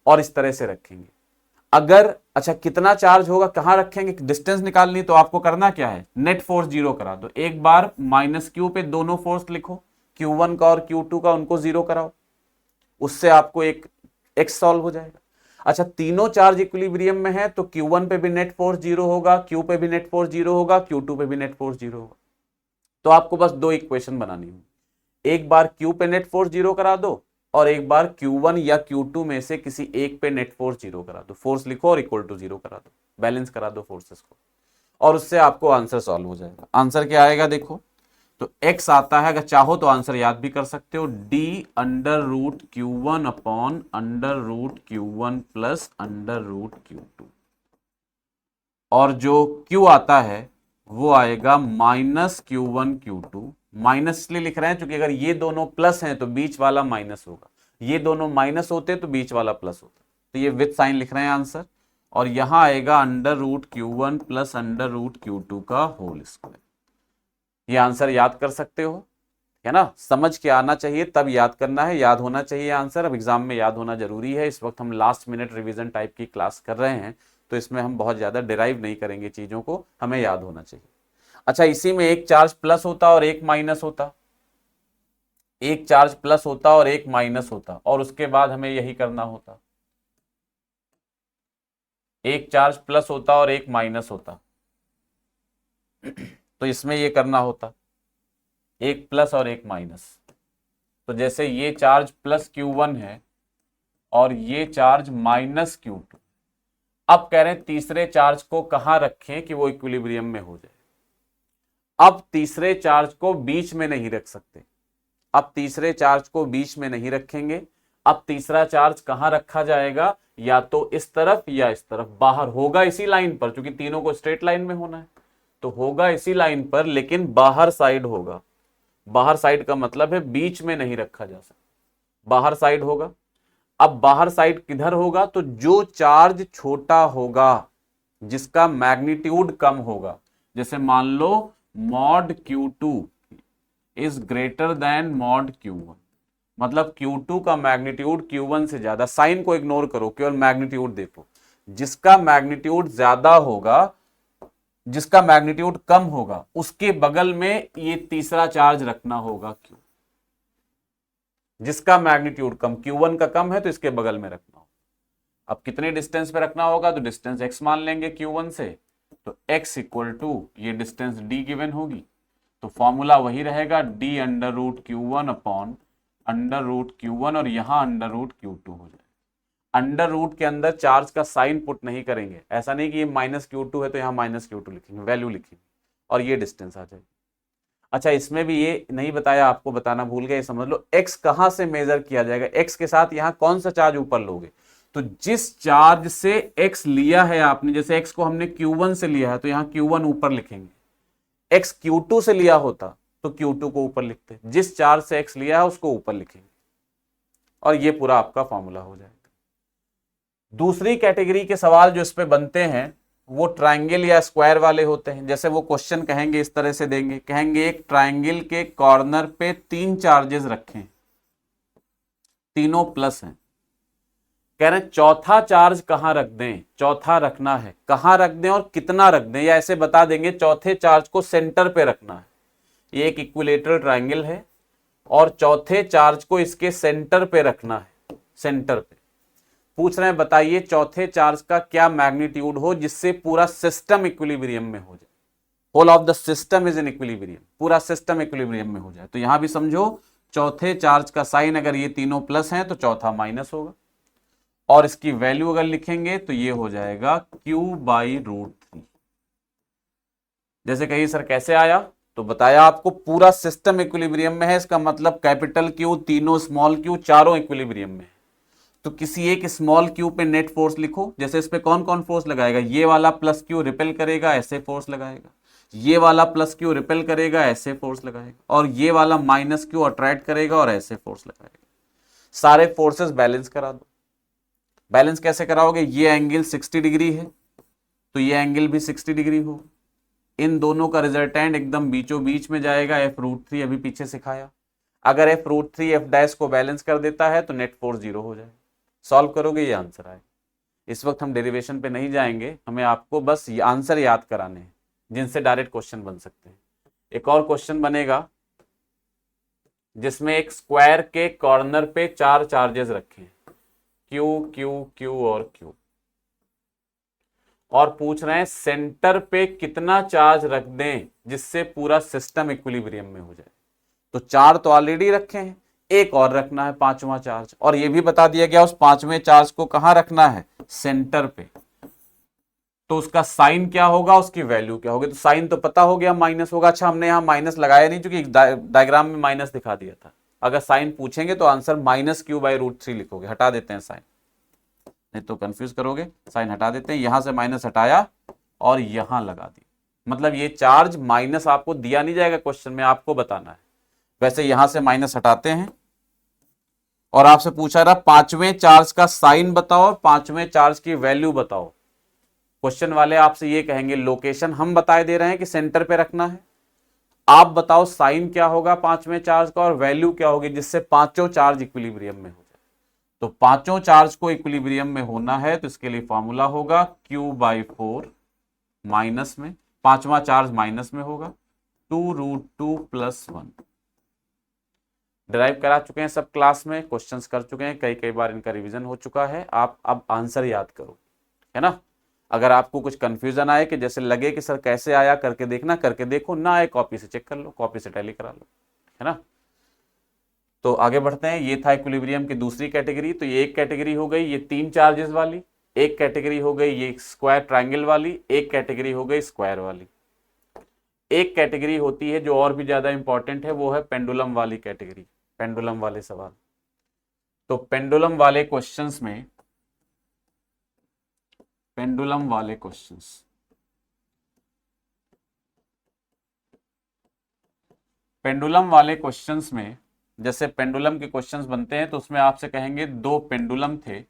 A: और इस तरह से रखेंगे। अगर अच्छा कितना चार्ज होगा, कहां रखेंगे, डिस्टेंस निकालनी, तो आपको करना क्या है, नेट फोर्स जीरो करा दो। एक बार माइनस क्यू पे दोनों फोर्स लिखो, Q1 का और Q2 का, उनको जीरो कराओ। उससे आपको एक एक्स सॉल्व हो जाएगा। अच्छा, तीनों चार्ज इक्विलिब्रियम में है तो Q1 पे भी नेट फोर्स जीरो होगा, Q पे भी नेट फोर्स जीरो होगा, Q2 पे भी नेट फोर्स जीरो होगा। तो आपको बस दो इक्वेशन बनानी होगी, एक बार Q पे नेट फोर्स जीरो करा दो और एक बार Q1 या Q2 में से किसी एक पे नेट फोर्स जीरो करा दो, फोर्स लिखो और इक्वल टू जीरो करा दो, बैलेंस करा दो फोर्सेस को, और उससे आपको आंसर सॉल्व हो जाएगा। आंसर क्या आएगा देखो, तो x आता है, अगर चाहो तो आंसर याद भी कर सकते हो, d under root Q1 upon under root Q1 plus under root Q2, और जो q आता है वो आएगा माइनस Q1 Q2। माइनस इसलिए लिख रहे हैं क्योंकि अगर ये दोनों प्लस हैं तो बीच वाला माइनस होगा, ये दोनों माइनस होते तो बीच वाला प्लस होता, तो ये विथ साइन लिख रहे हैं आंसर, और यहां आएगा under root Q1 plus under root Q2 का होल स्क्वायर। ये आंसर याद कर सकते हो, है ना, समझ के आना चाहिए तब याद करना है, याद होना चाहिए आंसर। अब एग्जाम में याद होना जरूरी है, इस वक्त हम लास्ट मिनट रिवीजन टाइप की क्लास कर रहे हैं, तो इसमें हम बहुत ज्यादा डिराइव नहीं करेंगे चीजों को, हमें याद होना चाहिए। अच्छा, इसी में एक चार्ज प्लस होता और एक माइनस होता, एक चार्ज प्लस होता और एक माइनस होता, और उसके बाद हमें यही करना होता, एक चार्ज प्लस होता और एक माइनस होता, तो इसमें ये करना होता एक प्लस और एक माइनस। तो जैसे ये चार्ज प्लस Q1 है और ये चार्ज माइनस Q2, अब कह रहे हैं तीसरे चार्ज को कहां रखें कि वो इक्विलिब्रियम में हो जाए। अब तीसरे चार्ज को बीच में नहीं रख सकते, अब तीसरे चार्ज को बीच में नहीं रखेंगे, अब तीसरा चार्ज कहां रखा जाएगा, या तो इस तरफ या इस तरफ, बाहर होगा इसी लाइन पर, क्योंकि तीनों को स्ट्रेट लाइन में होना है तो होगा इसी लाइन पर, लेकिन बाहर साइड होगा। बाहर साइड का मतलब है बीच में नहीं रखा जा सकता, बाहर साइड होगा। अब बाहर साइड किधर होगा, तो जो चार्ज छोटा होगा, जिसका मैग्नीट्यूड कम होगा, जैसे मान लो mod Q2 is greater than mod Q1, मतलब Q2 का मैग्नीट्यूड Q1 से ज्यादा, साइन को इग्नोर करो, केवल मैग्नीट्यूड देखो, जिसका मैग्नीट्यूड ज्यादा होगा, जिसका मैग्नीट्यूड कम होगा, उसके बगल में ये तीसरा चार्ज रखना होगा Q। जिसका मैग्नीट्यूड कम, Q1 का कम है तो इसके बगल में रखना होगा। अब कितने डिस्टेंस पे रखना होगा, तो डिस्टेंस x मान लेंगे Q1 से, तो x इक्वल टू ये डिस्टेंस d गिवन होगी, तो फॉर्मूला वही रहेगा d under root Q1 upon under root Q1, और यहां अंडर रूट Q2 हो जाए। अंडर रूट के अंदर चार्ज का साइन पुट नहीं करेंगे, ऐसा नहीं कि ये माइनस Q2 है तो यहाँ माइनस Q2 लिखेंगे, वैल्यू लिखेंगे और ये डिस्टेंस आ जाएगी। अच्छा, इसमें भी ये नहीं बताया, आपको बताना भूल गए, समझ लो x कहां से मेजर किया जाएगा, x के साथ यहां कौन सा चार्ज ऊपर लोगे, तो जिस चार्ज से x लिया है आपने, जैसे x को हमने Q1 से लिया है तो यहां Q1 ऊपर लिखेंगे, x Q2 से लिया होता तो Q2 को ऊपर लिखते, जिस चार्ज से x लिया है उसको ऊपर लिखेंगे, और ये पूरा आपका फॉर्मूला हो जाएगा। दूसरी कैटेगरी के सवाल जो इस पे बनते हैं वो ट्राइंगल या स्क्वायर वाले होते हैं। जैसे वो क्वेश्चन कहेंगे इस तरह से देंगे, कहेंगे एक ट्राइंगल के कॉर्नर पे तीन चार्जेस रखें, तीनों प्लस हैं, कह रहे हैं चौथा चार्ज कहां रख दें, चौथा रखना है कहां रख दें और कितना रख दें, या ऐसे बता देंगे चौथे चार्ज को सेंटर पे रखना है। ये एक इक्विलेटरल ट्राइंगल है और चौथे चार्ज को इसके सेंटर पे रखना है, सेंटर पे। पूछ रहे हैं बताइए चौथे चार्ज का क्या मैग्नीट्यूड हो जिससे पूरा सिस्टम इक्विलिब्रियम में हो जाए, whole of the system is in equilibrium, पूरा सिस्टम इक्विलिब्रियम में हो जाए। तो यहां भी समझो चौथे चार्ज का साइन अगर ये तीनों प्लस हैं तो चौथा माइनस होगा, और इसकी वैल्यू अगर लिखेंगे तो ये हो जाएगा Q/√3। जैसे कहिए सर कैसे आया, तो बताया आपको पूरा सिस्टम इक्विलिब्रियम में है, इसका मतलब कैपिटल Q, तीनों स्मॉल q, चारों इक्विलिब्रियम में है। तो किसी एक स्मॉल q पे नेट फोर्स लिखो, जैसे इस पे कौन कौन फोर्स लगाएगा, ये वाला प्लस q रिपेल करेगा ऐसे फोर्स लगाएगा, ये वाला प्लस q रिपेल करेगा ऐसे फोर्स लगाएगा, और ये वाला माइनस q अट्रैक्ट करेगा और ऐसे फोर्स लगाएगा। सारे फोर्सेस बैलेंस करा दो। बैलेंस कैसे कराओगे, ये एंगल 60 डिग्री है तो ये एंगल भी 60 डिग्री हो, इन दोनों का रिजल्टेंट एकदम बीचों बीच में जाएगा, f√3 अभी पीछे सिखाया। अगर f√3 f डैश को बैलेंस कर देता है तो नेट फोर्स जीरो हो जाए। सॉल्व करोगे ये आंसर आए। इस वक्त हम डेरिवेशन पे नहीं जाएंगे, हमें आपको बस ये आंसर याद कराने हैं जिनसे डायरेक्ट क्वेश्चन बन सकते हैं। एक और क्वेश्चन बनेगा जिसमें एक स्क्वायर के कॉर्नर पे 4 चार्जेस रखे हैं, क्यू क्यू क्यू और क्यू, और पूछ रहे हैं सेंटर पे कितना चार्ज रख दें जिससे पूरा सिस्टम इक्विलिब्रियम में हो जाए। तो 4 तो ऑलरेडी रखे हैं, एक और रखना है 5वां चार्ज, और ये भी बता दिया गया उस 5वें चार्ज को कहां रखना है, सेंटर पे। तो उसका साइन क्या होगा, उसकी वैल्यू क्या होगी, तो साइन तो पता हो गया माइनस होगा। अच्छा, हमने यहां माइनस लगाया नहीं क्योंकि डायग्राम में माइनस दिखा दिया था। अगर साइन पूछेंगे तो आंसर -q/√3 लिखोगे, हटा देते हैं साइन, नहीं तो कंफ्यूज करोगे। साइन हटा देते हैं, यहां से माइनस हटाया और यहां लगा दी, मतलब ये चार्ज माइनस आपको दिया नहीं जाएगा क्वेश्चन में, आपको बताना है। वैसे यहां से माइनस हटाते हैं और आपसे पूछा रहा 5वें चार्ज का साइन बताओ, 5वें चार्ज की वैल्यू बताओ। क्वेश्चन वाले आपसे ये कहेंगे लोकेशन हम बताए दे रहे हैं कि सेंटर पे रखना है, आप बताओ साइन क्या होगा 5वें चार्ज का और वैल्यू क्या होगी जिससे पांचों चार्ज इक्विलिब्रियम में हो जाए। तो पांचों चार्ज को इक्विलिब्रियम में होना है तो इसके लिए फॉर्मूला होगा q/4 माइनस में, 5वां चार्ज माइनस में होगा 2√2 + 1। डिराइव करा चुके हैं सब क्लास में, क्वेश्चंस कर चुके हैं, कई कई बार इनका रिवीजन हो चुका है। आप अब आंसर याद करो, है ना। अगर आपको कुछ कंफ्यूजन आए कि जैसे लगे कि सर कैसे आया, करके देखना, करके देखो ना आए कॉपी से चेक कर लो, कॉपी से टैली करा लो, है ना। तो आगे बढ़ते हैं, ये था इक्विलिब्रियम की दूसरी कैटेगरी। तो ये एक कैटेगरी हो गई ये 3 चार्जेस वाली, एक कैटेगरी हो गई ये स्क्वायर ट्रायंगल वाली, एक कैटेगरी हो गई स्क्वायर वाली। एक कैटेगरी होती है जो और भी ज्यादा इंपॉर्टेंट है, वो है पेंडुलम वाली कैटेगरी, पेंडुलम वाले सवाल। तो पेंडुलम वाले क्वेश्चंस में, पेंडुलम वाले क्वेश्चंस, पेंडुलम वाले क्वेश्चंस में जैसे पेंडुलम के क्वेश्चंस बनते हैं तो उसमें आपसे कहेंगे 2 पेंडुलम थे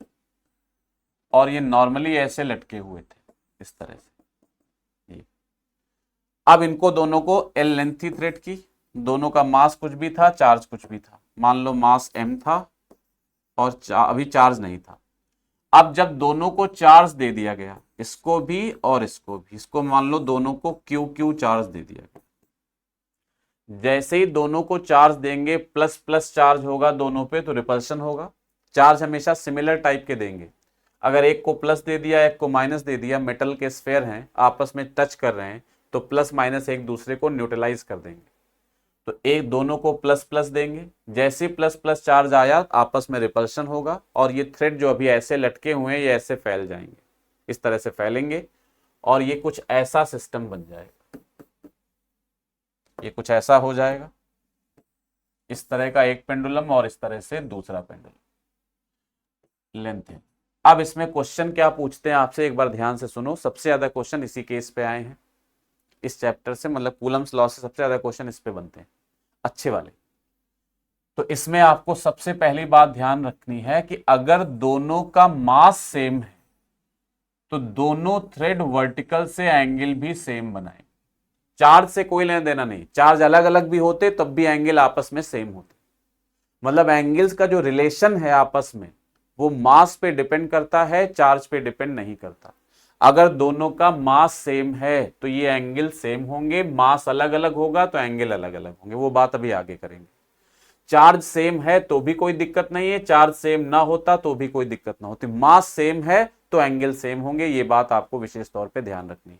A: और ये नॉर्मली ऐसे लटके हुए थे इस तरह से। ये अब इनको दोनों को एल लेंथ थी थ्रेड की, दोनों का मास कुछ भी था, चार्ज कुछ भी था। मान लो मास m था और अभी चार्ज नहीं था। अब जब दोनों को चार्ज दे दिया गया, इसको भी और इसको भी, इसको मान लो दोनों को क्यू क्यू चार्ज दे दिया गया। जैसे ही दोनों को चार्ज देंगे प्लस प्लस चार्ज होगा दोनों पे तो रिपल्शन होगा। चार्ज हमेशा सिमिलर टाइप के देंगे। अगर एक को प्लस दे दिया एक को माइनस दे दिया, मेटल के स्फेयर हैं आपस में टच कर रहे हैं तो प्लस माइनस एक दूसरे को न्यूट्रलाइज कर देंगे। तो एक दोनों को प्लस प्लस देंगे, जैसे प्लस प्लस चार्ज आया आपस में रिपल्शन होगा और ये थ्रेड जो अभी ऐसे लटके हुए हैं ये ऐसे फैल जाएंगे, इस तरह से फैलेंगे और ये कुछ ऐसा सिस्टम बन जाएगा, ये कुछ ऐसा हो जाएगा। इस तरह का एक पेंडुलम और इस तरह से दूसरा पेंडुलम लेंथ है। अब इसमें क्वेश्चन क्या पूछते हैं आपसे, एक बार ध्यान से सुनो। सबसे ज्यादा क्वेश्चन इसी केस पे आए हैं इस चैप्टर से, मतलब कूलम्स लॉ से सबसे ज्यादा क्वेश्चन इस पे बनते हैं अच्छे वाले। तो इसमें आपको सबसे पहली बात ध्यान रखनी है कि अगर दोनों का मास सेम है तो दोनों थ्रेड वर्टिकल से एंगल भी सेम बनाए। चार्ज से कोई लेना देना नहीं, चार्ज अलग अलग भी होते तब भी एंगल आपस में सेम होते। मतलब एंगल्स का जो रिलेशन है आपस में वो मास पे डिपेंड करता है, चार्ज पे डिपेंड नहीं करता। अगर दोनों का मास सेम है तो ये एंगल सेम होंगे, मास अलग अलग होगा तो एंगल अलग अलग होंगे, वो बात अभी आगे करेंगे। चार्ज सेम है तो भी कोई दिक्कत नहीं है, चार्ज सेम ना होता तो भी कोई दिक्कत ना होती, मास सेम है तो एंगल सेम होंगे, ये बात आपको विशेष तौर पे ध्यान रखनी है।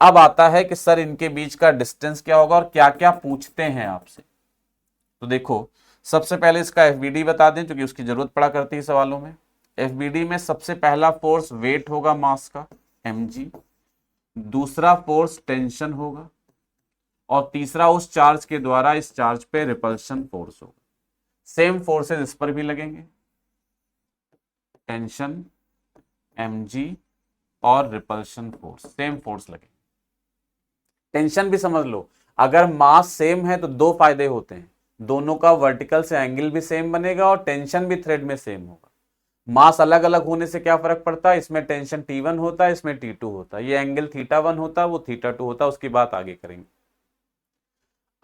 A: अब आता है कि सर इनके बीच का डिस्टेंस क्या होगा और क्या क्या पूछते हैं आपसे। तो देखो सबसे पहले इसका एफबीडी बता दें क्योंकि उसकी जरूरत पड़ा करती है सवालों में। एफबीडी में सबसे पहला फोर्स वेट होगा मास का mg, दूसरा फोर्स टेंशन होगा और तीसरा उस चार्ज के द्वारा इस चार्ज पे रिपल्शन फोर्स होगा। सेम फोर्सेस इस पर भी लगेंगे, टेंशन mg और रिपल्शन फोर्स, सेम फोर्स लगेंगे। टेंशन भी समझ लो, अगर मास सेम है तो दो फायदे होते हैं, दोनों का वर्टिकल से एंगल भी सेम बनेगा और टेंशन भी थ्रेड में सेम होगा। मास अलग अलग होने से क्या फर्क पड़ता है, इसमें टेंशन T1 होता है इसमें T2 होता है, ये एंगल θ1 होता है वो θ2 होता है, उसकी बात आगे करेंगे।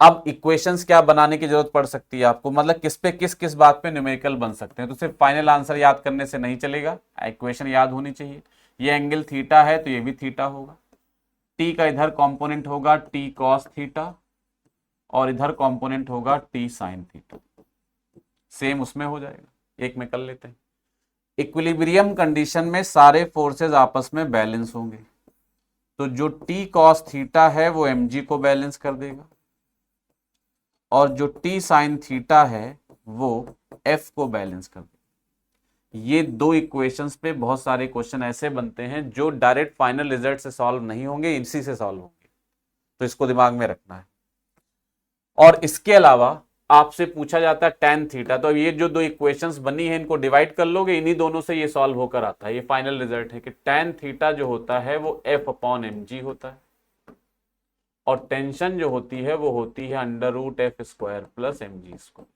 A: अब इक्वेशंस क्या बनाने की जरूरत पड़ सकती है आपको, मतलब किस पे किस किस बात पे न्यूमेरिकल बन सकते हैं। तो सिर्फ फाइनल आंसर याद करने से नहीं चलेगा, इक्वेशन याद होनी चाहिए। ये एंगल थीटा है तो ये भी थीटा होगा, टी का इधर कंपोनेंट होगा टी कॉस थीटा और इधर कंपोनेंट होगा टी साइन थीटा, सेम उसमें हो जाएगा, एक में कर लेते हैं। इक्विलिब्रियम कंडीशन में सारे फोर्सेस आपस में बैलेंस होंगे, तो जो टी कॉस थीटा है वो mg को बैलेंस कर देगा, और जो टी साइन थीटा है वो f को बैलेंस कर देगा। ये दो इक्वेशंस पे बहुत सारे क्वेश्चन ऐसे बनते हैं जो डायरेक्ट फाइनल रिजल्ट से सॉल्व नहीं होंगे, इसी से सॉल्व होंगे, तो इसको दिमाग में रखना है। और इसके अलावा आपसे पूछा जाता है tan थीटा, तो ये जो दो इक्वेशंस बनी है इनको डिवाइड कर लोगे, इन्हीं दोनों से ये सॉल्व होकर आता है। ये फाइनल रिजल्ट है कि tan थीटा जो होता है वो f अपॉन mg होता है, और टेंशन जो होती है वो होती है √f² प्लस mg स्क्वायर।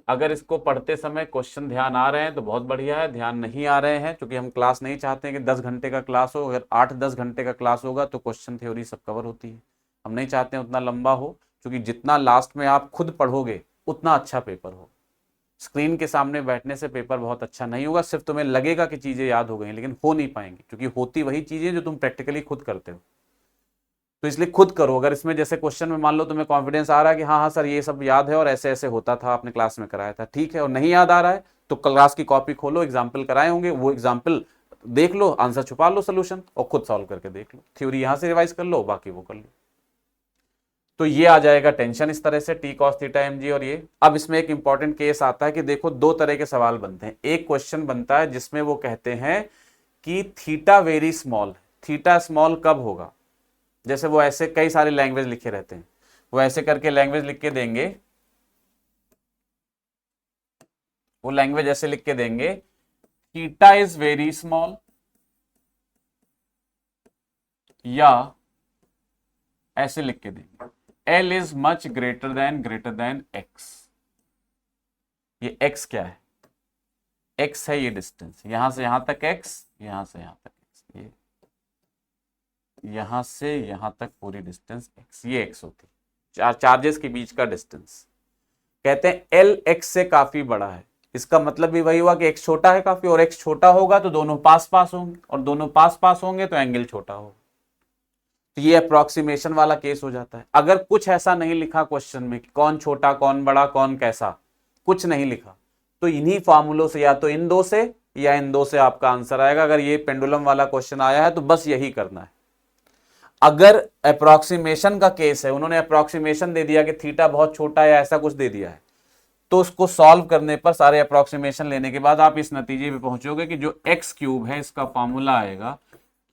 A: अगर इसको पढ़ते समय क्वेश्चन ध्यान आ रहे हैं तो बहुत बढ़िया है, ध्यान नहीं आ रहे हैं क्योंकि हम क्लास नहीं चाहते हैं कि 10 घंटे का क्लास हो, अगर 8-10 घंटे का क्लास होगा तो क्वेश्चन थ्योरी सब कवर होती है, हम नहीं चाहते हैं उतना लंबा हो, क्योंकि जितना लास्ट में आप खुद पढ़ोगे उतना अच्छा पेपर हो। स्क्रीन के सामने बैठने से पेपर बहुत अच्छा नहीं होगा, सिर्फ तुम्हें लगेगा कि चीजें याद हो गई लेकिन हो नहीं पाएंगी, क्योंकि होती वही चीजें जो तुम प्रैक्टिकली खुद करते हो। तो इसलिए खुद करो। अगर इसमें जैसे क्वेश्चन में मान लो तुम्हें कॉन्फिडेंस आ रहा है कि हाँ हाँ सर ये सब याद है और ऐसे ऐसे होता था, आपने क्लास में कराया था, ठीक है, और नहीं याद आ रहा है तो क्लास की कॉपी खोलो, एग्जाम्पल कराए होंगे, वो एग्जाम्पल देख लो, आंसर छुपा लो सोल्यूशन, और खुद सॉल्व करके देख लो, थ्योरी यहां से रिवाइज कर लो, बाकी वो कर लो। तो ये आ जाएगा टेंशन इस तरह से, टी कॉस थीटा mg। और ये अब इसमें एक इंपॉर्टेंट केस आता है कि देखो दो तरह के सवाल बनते हैं। एक क्वेश्चन बनता है जिसमें वो कहते हैं कि theta very small, theta small कब होगा, जैसे वो ऐसे कई सारे लैंग्वेज लिखे रहते हैं, वो ऐसे करके लैंग्वेज लिख के देंगे, वो लैंग्वेज ऐसे लिख के देंगे, थीटा इज वेरी स्मॉल, या ऐसे लिख के देंगे L is much greater than x। ये x क्या है, x है ये डिस्टेंस, यहां से यहां तक x, यहां से यहां तक x, ये यहां से यहां तक पूरी डिस्टेंस x, ये x होती है चार्जेस के बीच का डिस्टेंस। कहते हैं L x से काफी बड़ा है, इसका मतलब भी वही हुआ कि x छोटा है काफी, और x छोटा होगा तो दोनों पास पास होंगे, और दोनों पास पास होंगे तो एंगल छोटा होगा। तो ये अप्रोक्सीमेशन वाला केस हो जाता है। अगर कुछ ऐसा नहीं लिखा क्वेश्चन में कि कौन छोटा कौन बड़ा कौन कैसा, कुछ नहीं लिखा, तो इन्हीं फॉर्मूलों से या तो इन दो से या इन दो से आपका आंसर आएगा। अगर ये पेंडुलम वाला क्वेश्चन आया है तो बस यही करना है। अगर अप्रोक्सीमेशन का केस है, उन्होंने अप्रोक्सीमेशन दे दिया कि थीटा बहुत छोटा है, ऐसा कुछ दे दिया है, तो उसको सॉल्व करने पर सारे अप्रोक्सीमेशन लेने के बाद आप इस नतीजे पे पहुंचोगे कि जो एक्स क्यूब है इसका फॉर्मूला आएगा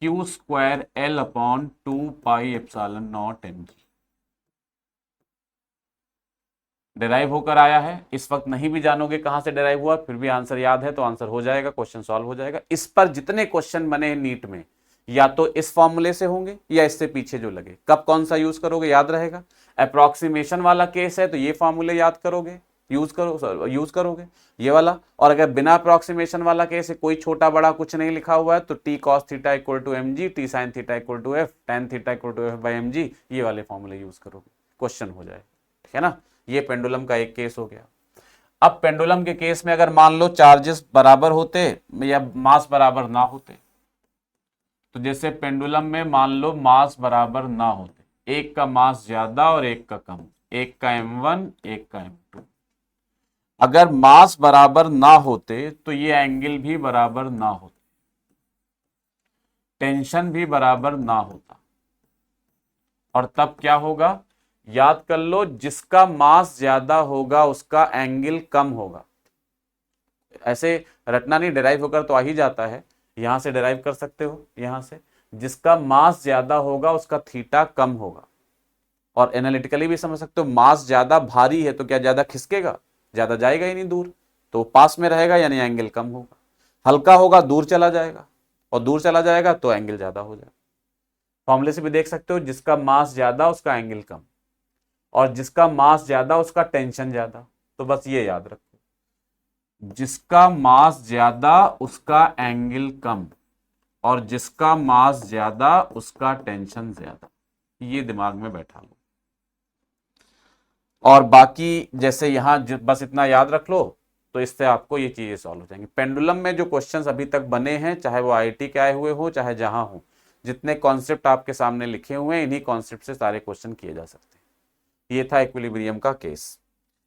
A: Q² L upon 2πε0 mg। Derive होकर आया है, इस वक्त नहीं भी जानोगे कहां से डिराइव हुआ, फिर भी आंसर याद है तो आंसर हो जाएगा, क्वेश्चन सॉल्व हो जाएगा। इस पर जितने क्वेश्चन बने हैं नीट में, या तो इस फॉर्मूले से होंगे या इससे पीछे जो लगे, कब कौन सा यूज करोगे याद रहेगा। अप्रोक्सीमेशन वाला केस है तो ये फॉर्मूले याद करोगे, यूज करोगे ये वाला। और अगर बिना अप्रोक्सीमेशन वाला केस है, कोई छोटा बड़ा कुछ नहीं लिखा हुआ है, तो T cos theta equal to mg, T sine theta equal to f, tan theta equal to f by mg, ये वाले फॉर्मूले यूज करोगे, क्वेश्चन हो जाए, ठीक है ना। ये पेंडुलम का एक केस हो गया। अब पेंडुलम के केस में अगर मान लो चार्जेस बराबर होते या मास बराबर ना होते, तो जैसे पेंडुलम में मान लो मास बराबर ना होते, एक का मास ज्यादा और एक का कम, एक का m1 एक का m2, अगर मास बराबर ना होते तो ये एंगल भी बराबर ना होते, टेंशन भी बराबर ना होता, और तब क्या होगा याद कर लो, जिसका मास ज्यादा होगा उसका एंगल कम होगा। ऐसे रटना नहीं, डिराइव होकर तो आ ही जाता है, यहां से डिराइव कर सकते हो, यहां से जिसका मास ज्यादा होगा उसका थीटा कम होगा। और एनालिटिकली भी समझ सकते हो, मास ज्यादा भारी है तो क्या ज्यादा खिसकेगा, ज्यादा जाएगा ही नहीं दूर, तो पास में रहेगा यानी एंगल कम होगा। हल्का होगा दूर चला जाएगा, और दूर चला जाएगा तो एंगल ज्यादा हो जाएगा। फॉर्मूले से भी देख सकते हो, जिसका मास ज्यादा उसका एंगल कम, और जिसका मास ज्यादा उसका टेंशन ज्यादा। तो बस ये याद रखो, जिसका मास ज्यादा उसका एंगल कम, और जिसका मास ज्यादा उसका टेंशन ज्यादा, ये दिमाग में बैठा लो। और बाकी जैसे यहां बस इतना याद रख लो, तो इससे आपको ये चीजें सॉल्व हो जाएंगी। पेंडुलम में जो क्वेश्चंस अभी तक बने हैं, चाहे वो आईआईटी के आए हुए हो चाहे जहां हो, जितने कॉन्सेप्ट आपके सामने लिखे हुए हैं, इन्हीं कॉन्सेप्ट से सारे क्वेश्चन किए जा सकते हैं। ये था इक्विलिब्रियम का केस।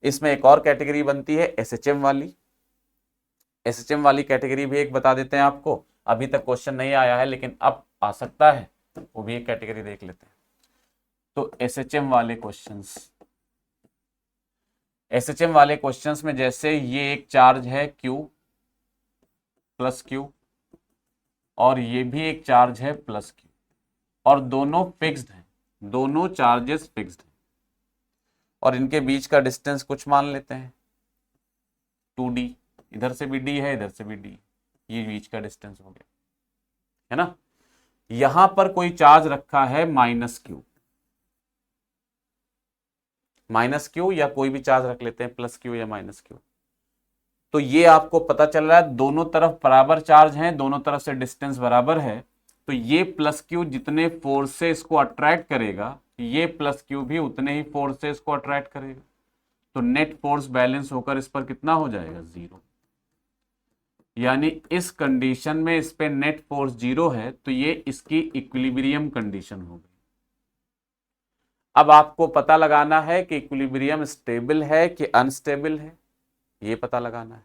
A: इसमें एक और कैटेगरी बनती है एसएचएम वाली। एसएचएम वाली कैटेगरी भी एक बता देते हैं आपको, अभी तक क्वेश्चन नहीं आया है लेकिन अब आ सकता है, वो भी एक कैटेगरी देख लेते हैं। तो एसएचएम वाले क्वेश्चंस, एसएचएम वाले क्वेश्चंस में जैसे ये एक चार्ज है Q प्लस Q और ये भी एक चार्ज है प्लस Q और दोनों फिक्स्ड हैं, दोनों चार्जेस फिक्स्ड हैं और इनके बीच का डिस्टेंस कुछ मान लेते हैं 2d, इधर से भी d है इधर से भी d, ये बीच का डिस्टेंस हो गया, है ना। यहां पर कोई चार्ज रखा है माइनस क्यू या कोई भी चार्ज रख लेते हैं प्लस क्यू या माइनस क्यू। तो ये आपको पता चल रहा है दोनों तरफ बराबर चार्ज हैं, दोनों तरफ से डिस्टेंस बराबर है, तो ये प्लस क्यू जितने फोर्स से इसको अट्रैक्ट करेगा, ये प्लस क्यू भी उतने ही फोर्स से इसको अट्रैक्ट करेगा। तो नेट फोर्स बैलेंस होकर इस पर कितना हो जाएगा, 0। यानी इस कंडीशन में इस पे नेट फोर्स 0 है, तो ये इसकी इक्विलिब्रियम कंडीशन हो गई। अब आपको पता लगाना है कि इक्विलिब्रियम स्टेबल है कि अनस्टेबल है, ये पता लगाना है।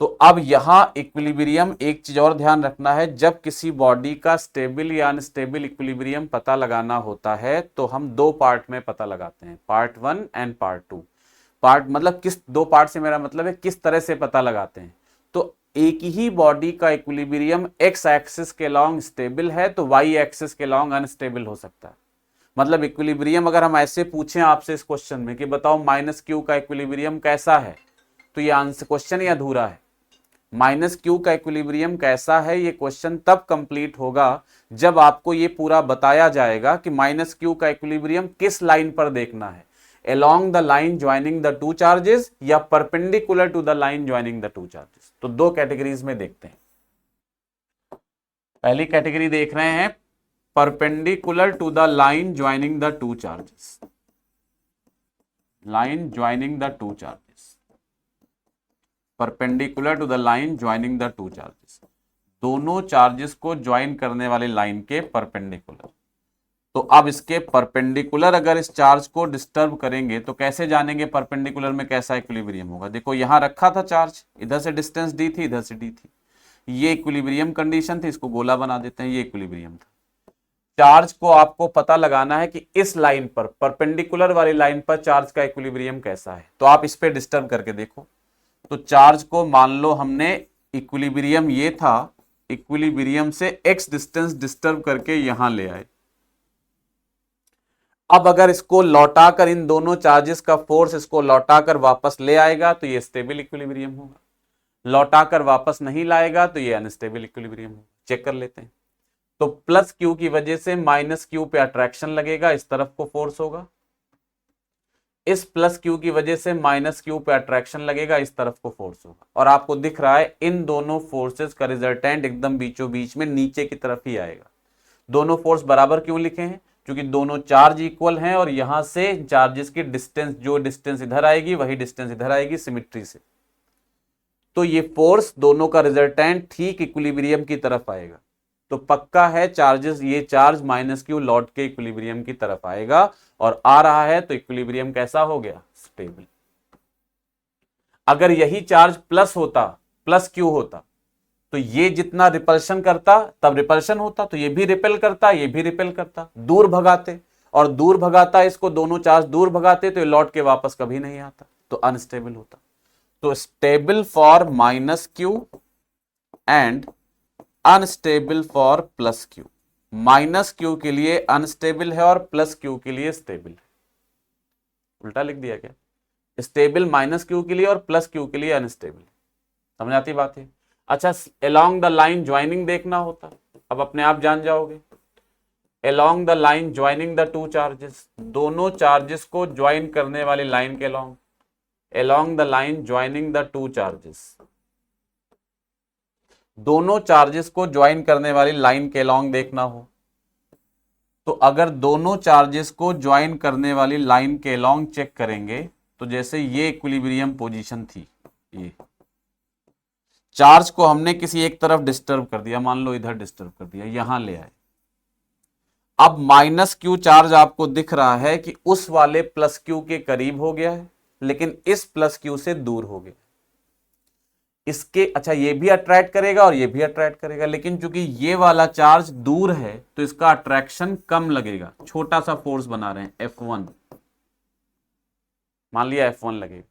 A: तो अब यहां इक्विलिब्रियम, एक चीज और ध्यान रखना है, जब किसी बॉडी का स्टेबल या अनस्टेबल इक्विलिब्रियम पता लगाना होता है तो हम दो पार्ट में पता लगाते हैं, पार्ट 1 एंड पार्ट 2। पार्ट मतलब किस, दो पार्ट से मेरा मतलब है किस तरह से पता लगाते हैं। तो एक ही बॉडी का इक्विलिब्रियम एक्स एक्सिस के लॉन्ग स्टेबल है तो वाई एक्सिस के लॉन्ग अनस्टेबल हो सकता है। मतलब इक्विलिब्रियम अगर हम ऐसे पूछें आपसे इस क्वेश्चन में कि बताओ माइनस क्यू का इक्विलिब्रियम कैसा है, तो ये आंसर क्वेश्चन ही अधूरा है। माइनस क्यू का इक्विलिब्रियम कैसा है, ये क्वेश्चन तब कंप्लीट होगा जब आपको ये पूरा बताया जाएगा कि माइनस क्यू का इक्विलिब्रियम किस लाइन पर देखना है, along the line joining the two charges या perpendicular to the line joining the two charges। तो दो कैटेगरीज में देखते हैं। पहली कैटेगरी देख रहे हैं perpendicular to the line joining the two charges, line joining the two charges, perpendicular to the line joining the two charges, दोनों चार्जेस को ज्वाइन करने वाले लाइन के परपेंडिकुलर। तो अब इसके परपेंडिकुलर अगर इस चार्ज को डिस्टर्ब करेंगे तो कैसे जानेंगे परपेंडिकुलर में कैसा इक्विलिब्रियम होगा। देखो यहां रखा था चार्ज, इधर से डिस्टेंस डी थी, इधर से डी थी, ये इक्विलिब्रियम कंडीशन थी, इसको गोला बना देते हैं, ये इक्विलिब्रियम था। चार्ज को आपको पता लगाना है कि इस लाइन पर, परपेंडिकुलर वाली लाइन पर चार्ज का इक्विलिब्रियम कैसा है। तो आप इस पे डिस्टर्ब करके देखो। तो चार्ज को मान लो हमने इक्विलिब्रियम ये था, इक्विलिब्रियम से एक्स डिस्टेंस डिस्टर्ब करके यहां ले आए। अब अगर इसको लौटाकर, इन दोनों चार्जेस का फोर्स इसको लौटाकर वापस ले आएगा तो ये स्टेबल इक्विलिब्रियम होगा, लौटाकर वापस नहीं लाएगा तो ये अनस्टेबल इक्विलिब्रियम होगा। चेक कर लेते हैं। तो प्लस क्यू की वजह से माइनस क्यू पे अट्रैक्शन लगेगा, इस तरफ को फोर्स होगा। इस प्लस क्यू की वजह से माइनस क्यू पे अट्रैक्शन लगेगा, इस तरफ को फोर्स होगा। और आपको दिख रहा है इन दोनों फोर्सेस का रिजल्टेंट एकदम बीचों बीच में नीचे की तरफ ही आएगा। दोनों फोर्स बराबर क्यों लिखे हैं, क्योंकि दोनों चार्ज इक्वल हैं और यहां से चार्जेस की डिस्टेंस, जो डिस्टेंस इधर आएगी वही डिस्टेंस इधर आएगी सिमिट्री से। तो ये फोर्स दोनों का रिजल्टेंट ठीक इक्विलिब्रियम की तरफ आएगा। तो पक्का है चार्जेस, ये चार्ज माइनस क्यू लौट के इक्विलिब्रियम की तरफ आएगा और आ रहा है तो इक्विलिब्रियम कैसा हो गया, स्टेबल। अगर यही चार्ज प्लस होता, प्लस क्यू होता, तो ये जितना रिपल्शन करता तब रिपल्शन होता, तो ये भी रिपेल करता, ये भी रिपेल करता, दूर भगाते, और दूर भगाता इसको, दोनों चार्ज दूर भगाते तो ये लौट के वापस कभी नहीं आता, तो अनस्टेबल होता। तो stable for minus Q and unstable for plus Q. Minus Q के लिए अनस्टेबल है और प्लस क्यू के लिए स्टेबल है। उल्टा लिख दिया क्या, स्टेबल माइनस क्यू के लिए और प्लस क्यू के लिए अनस्टेबल। समझ आती बात है। अच्छा, along द लाइन ज्वाइनिंग देखना होता, अब अपने आप जान जाओगे। along the line joining the two charges, दोनों चार्जेस को ज्वाइन करने वाली लाइन के along, along the line joining the two charges, दोनों चार्जेस को ज्वाइन करने वाली लाइन के along देखना हो, तो अगर दोनों चार्जेस को ज्वाइन करने वाली लाइन के along चेक करेंगे तो जैसे ये इक्विलिब्रियम पोजीशन थी, ये चार्ज को हमने किसी एक तरफ डिस्टर्ब कर दिया, मान लो इधर डिस्टर्ब कर दिया, यहां ले आए, अब माइनस क्यू चार्ज आपको दिख रहा है कि उस वाले प्लस क्यू के करीब हो गया है, लेकिन इस प्लस क्यू से दूर हो गया। इसके अच्छा ये भी अट्रैक्ट करेगा और ये भी अट्रैक्ट करेगा, लेकिन चूंकि ये वाला चार्ज दूर है तो इसका अट्रैक्शन कम लगेगा। छोटा सा फोर्स बना रहे हैं F1, मान लिया F1 लगेगा।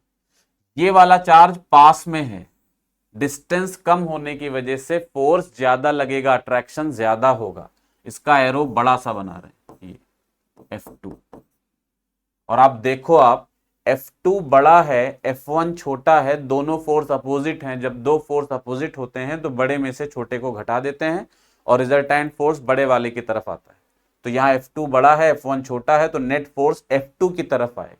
A: ये वाला चार्ज पास में है, डिस्टेंस कम होने की वजह से फोर्स ज्यादा लगेगा, अट्रैक्शन ज्यादा होगा। इसका एरो बड़ा सा बना रहे हैं ये F2। और आप देखो, आप F2 बड़ा है, F1 छोटा है, दोनों फोर्स अपोजिट हैं। जब दो फोर्स अपोजिट होते हैं तो बड़े में से छोटे को घटा देते हैं और रिजल्टेंट फोर्स बड़े वाले की तरफ आता है। तो यहां F2 बड़ा है, F1 छोटा है, तो नेट फोर्स F2 की तरफ आएगा।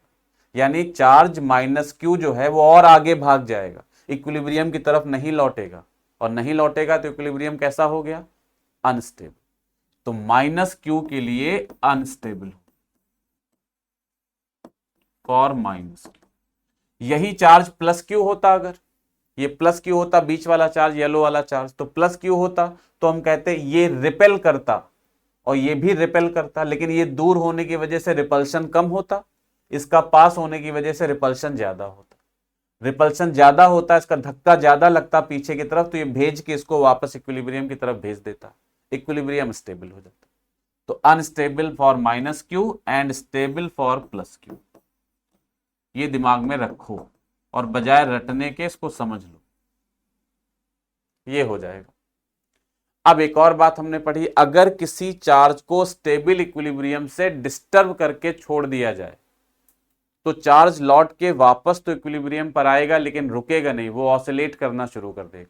A: यानी चार्ज माइनस क्यू जो है वो और आगे भाग जाएगा, इक्विलिब्रियम की तरफ नहीं लौटेगा। और नहीं लौटेगा तो इक्विलिब्रियम कैसा हो गया? अनस्टेबल। तो माइनस क्यू के लिए अनस्टेबल फॉर माइनस क्यू। यही चार्ज प्लस क्यू होता, अगर ये प्लस क्यू होता, बीच वाला चार्ज येलो वाला चार्ज, तो प्लस क्यू होता तो हम कहते ये रिपेल करता और ये भी रिपेल करता, लेकिन ये दूर होने की वजह से रिपल्शन कम होता, इसका पास होने की वजह से रिपल्शन ज्यादा होता। रिपल्शन ज्यादा होता, इसका धक्का ज्यादा लगता पीछे की तरफ, तो ये भेज के इसको वापस इक्विलिब्रियम की तरफ भेज देता, इक्विलिब्रियम स्टेबल हो जाता। तो unstable for minus Q and stable for plus Q. ये दिमाग में रखो और बजाय रटने के इसको समझ लो, ये हो जाएगा। अब एक और बात हमने पढ़ी, अगर किसी चार्ज को स्टेबल इक्विलिब्रियम से डिस्टर्ब करके छोड़ दिया जाए तो चार्ज लौट के वापस तो इक्विलिब्रियम पर आएगा, लेकिन रुकेगा नहीं, वो ऑसिलेट करना शुरू कर देगा।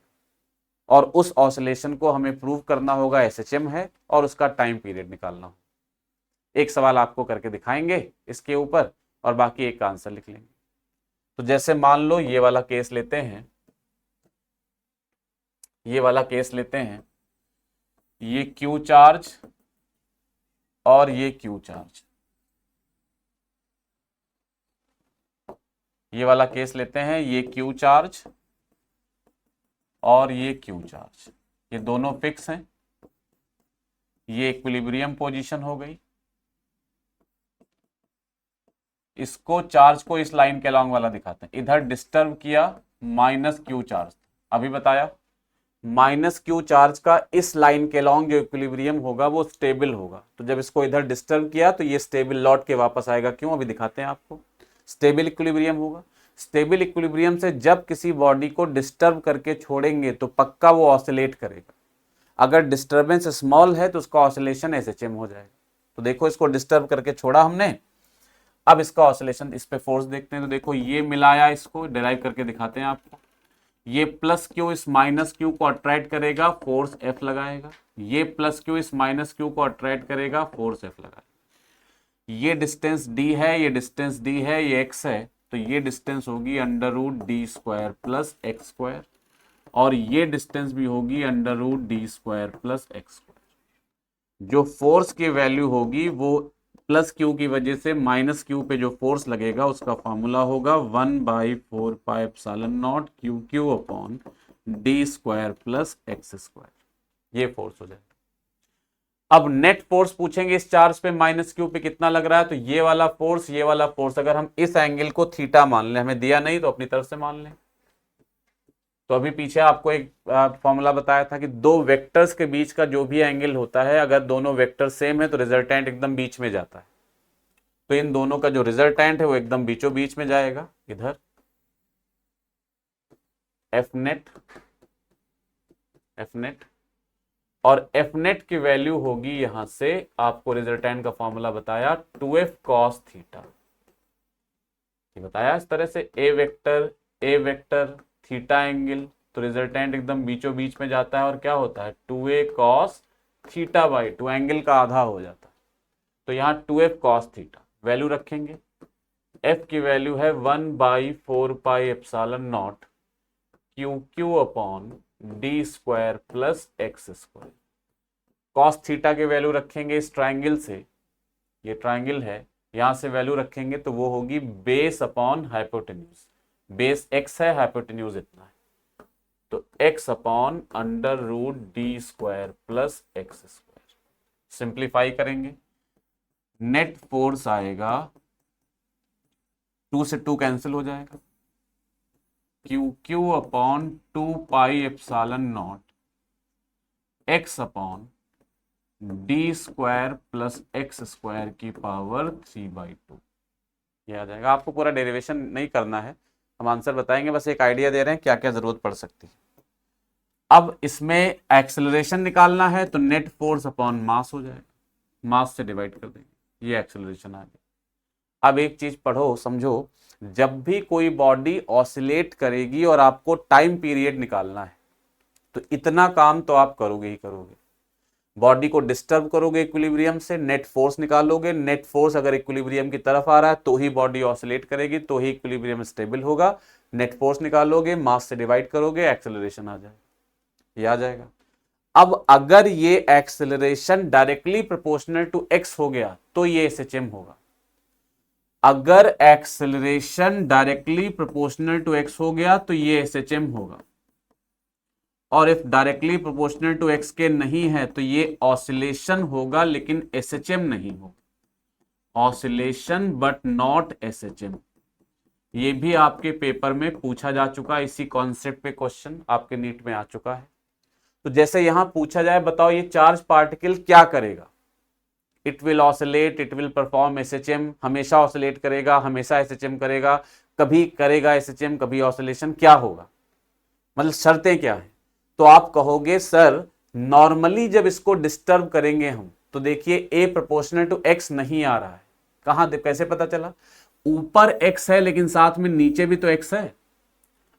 A: और उस ऑसिलेशन को हमें प्रूव करना होगा, एसएचएम है, और उसका टाइम पीरियड निकालना होगा। एक सवाल आपको करके दिखाएंगे इसके ऊपर और बाकी एक का आंसर लिख लेंगे। तो जैसे मान लो ये वाला केस लेते हैं, ये वाला केस लेते हैं, ये क्यू चार्ज और ये क्यू चार्ज, ये वाला केस लेते हैं, ये क्यू चार्ज और ये क्यू चार्ज, ये दोनों फिक्स हैं, ये इक्विलिब्रियम पोजीशन हो गई। इसको चार्ज को इस लाइन के अलॉन्ग वाला दिखाते हैं, इधर डिस्टर्ब किया माइनस क्यू चार्ज, अभी बताया माइनस क्यू चार्ज का इस लाइन के अलॉन्ग जो इक्विलिब्रियम होगा वो स्टेबल होगा। तो जब इसको इधर डिस्टर्ब किया तो ये स्टेबल लौट के वापस आएगा। क्यों? अभी दिखाते हैं आपको। स्टेबल इक्विलिब्रियम होगा। स्टेबल इक्विलिब्रियम से जब किसी बॉडी को डिस्टर्ब करके छोड़ेंगे तो पक्का वो ऑसिलेट करेगा। अगर डिस्टर्बेंस स्मॉल है तो उसका ऑसिलेशन एसएचएम हो जाएगा। तो देखो, इसको डिस्टर्ब करके छोड़ा हमने, अब इसका ऑसिलेशन, इस पे फोर्स देखते हैं। तो देखो ये मिलाया, इसको डिराइव करके दिखाते हैं आपको। ये प्लस क्यू इस माइनस क्यू को अट्रैक्ट करेगा, फोर्स एफ लगाएगा। ये प्लस क्यू इस माइनस क्यू को अट्रैक्ट करेगा, फोर्स एफ लगाएगा। ये डिस्टेंस डी है, ये डिस्टेंस डी है, ये एक्स है, तो ये डिस्टेंस होगी under root D square plus x square, और ये डिस्टेंस भी होगी under root D square plus x square. जो फोर्स की वैल्यू होगी वो प्लस क्यू की वजह से माइनस क्यू पे जो फोर्स लगेगा उसका फॉर्मूला होगा 1/4πε0 q Q upon D square plus x square. ये फोर्स हो जाएगा। अब नेट फोर्स पूछेंगे इस चार्ज पे माइनस क्यू पे कितना लग रहा है, तो ये वाला फोर्स, ये वाला फोर्स, अगर हम इस एंगल को थीटा मान लें, हमें दिया नहीं तो अपनी तरफ से मान लें। तो अभी पीछे आपको एक फॉर्मूला बताया था कि दो वेक्टर्स के बीच का जो भी एंगल होता है, अगर दोनों वेक्टर सेम है तो रिजल्टेंट एकदम बीच में जाता है। तो इन दोनों का जो रिजल्टेंट है वो एकदम बीचों बीच में जाएगा, इधर एफ नेट, एफ नेट, और एफ नेट की वैल्यू होगी, यहां से आपको रिजल्टेंट का फॉर्मूला बताया 2f cos थीटा। बताया इस तरह से, ए वेक्टर थीटा एंगल, तो रिजल्टेंट एकदम बीचों बीच में जाता है और क्या होता है 2a cos theta by 2, angle का आधा हो जाता है। तो यहाँ 2f cos थीटा वैल्यू रखेंगे। f की वैल्यू है 1/4πε0 q Q upon D square plus x square. Cos theta की वैल्यू रखेंगे इस ट्राइंगल से, ये ट्राइंगल है, यहां से वैल्यू रखेंगे तो वो होगी base upon hypotenuse. Base x है, हाइपोटेन्यूज इतना है, तो x upon under root D square plus x square. Simplify करेंगे नेट फोर्स आएगा 2 से 2 कैंसिल हो जाएगा, Q Q upon 2 pi epsilon naught X upon D square plus x square की पावर 3/2। ये आ जाएगा। आपको पूरा डेरिवेशन नहीं करना है, हम आंसर बताएंगे, बस एक आइडिया दे रहे हैं क्या क्या जरूरत पड़ सकती है। अब इसमें एक्सेलरेशन निकालना है तो नेट फोर्स अपॉन मास हो जाएगा, मास से डिवाइड कर देंगे, ये एक्सेलरेशन आ गया। अब एक चीज पढ़ो समझो, जब भी कोई बॉडी ऑसिलेट करेगी और आपको टाइम पीरियड निकालना है तो इतना काम तो आप करोगे ही करोगे। बॉडी को डिस्टर्ब करोगे इक्विलिब्रियम से, नेट फोर्स निकालोगे, नेट फोर्स अगर इक्विलिब्रियम की तरफ आ रहा है तो ही बॉडी ऑसिलेट करेगी, तो ही इक्विलिब्रियम स्टेबल होगा। नेट फोर्स निकालोगे, मास से डिवाइड करोगे, एक्सेलरेशन आ जाएगा, ये आ जाएगा। अब अगर ये acceleration directly proportional to X हो गया तो ये एसएचएम होगा। अगर acceleration directly proportional to X हो गया तो ये एसएचएम होगा, और if directly proportional to X के नहीं है तो ये ऑसिलेशन होगा लेकिन एसएचएम नहीं होगा। ऑसिलेशन बट नॉट एसएचएम, ये भी आपके पेपर में पूछा जा चुका है, इसी कॉन्सेप्ट पे क्वेश्चन आपके नीट में आ चुका है। तो जैसे यहां पूछा जाए, बताओ ये चार्ज पार्टिकल क्या करेगा, it will oscillate, it will perform SHM, हमेशा ऑसिलेट करेगा, हमेशा एसएचएम करेगा, कभी करेगा एसएचएम, कभी ऑसिलेशन, क्या होगा, मतलब शर्तें क्या है। तो आप कहोगे सर नॉर्मली जब इसको डिस्टर्ब करेंगे हम तो देखिए ए प्रोपोर्शनल टू एक्स नहीं आ रहा है, कहां कैसे पता चला, ऊपर एक्स है लेकिन साथ में नीचे भी तो एक्स है।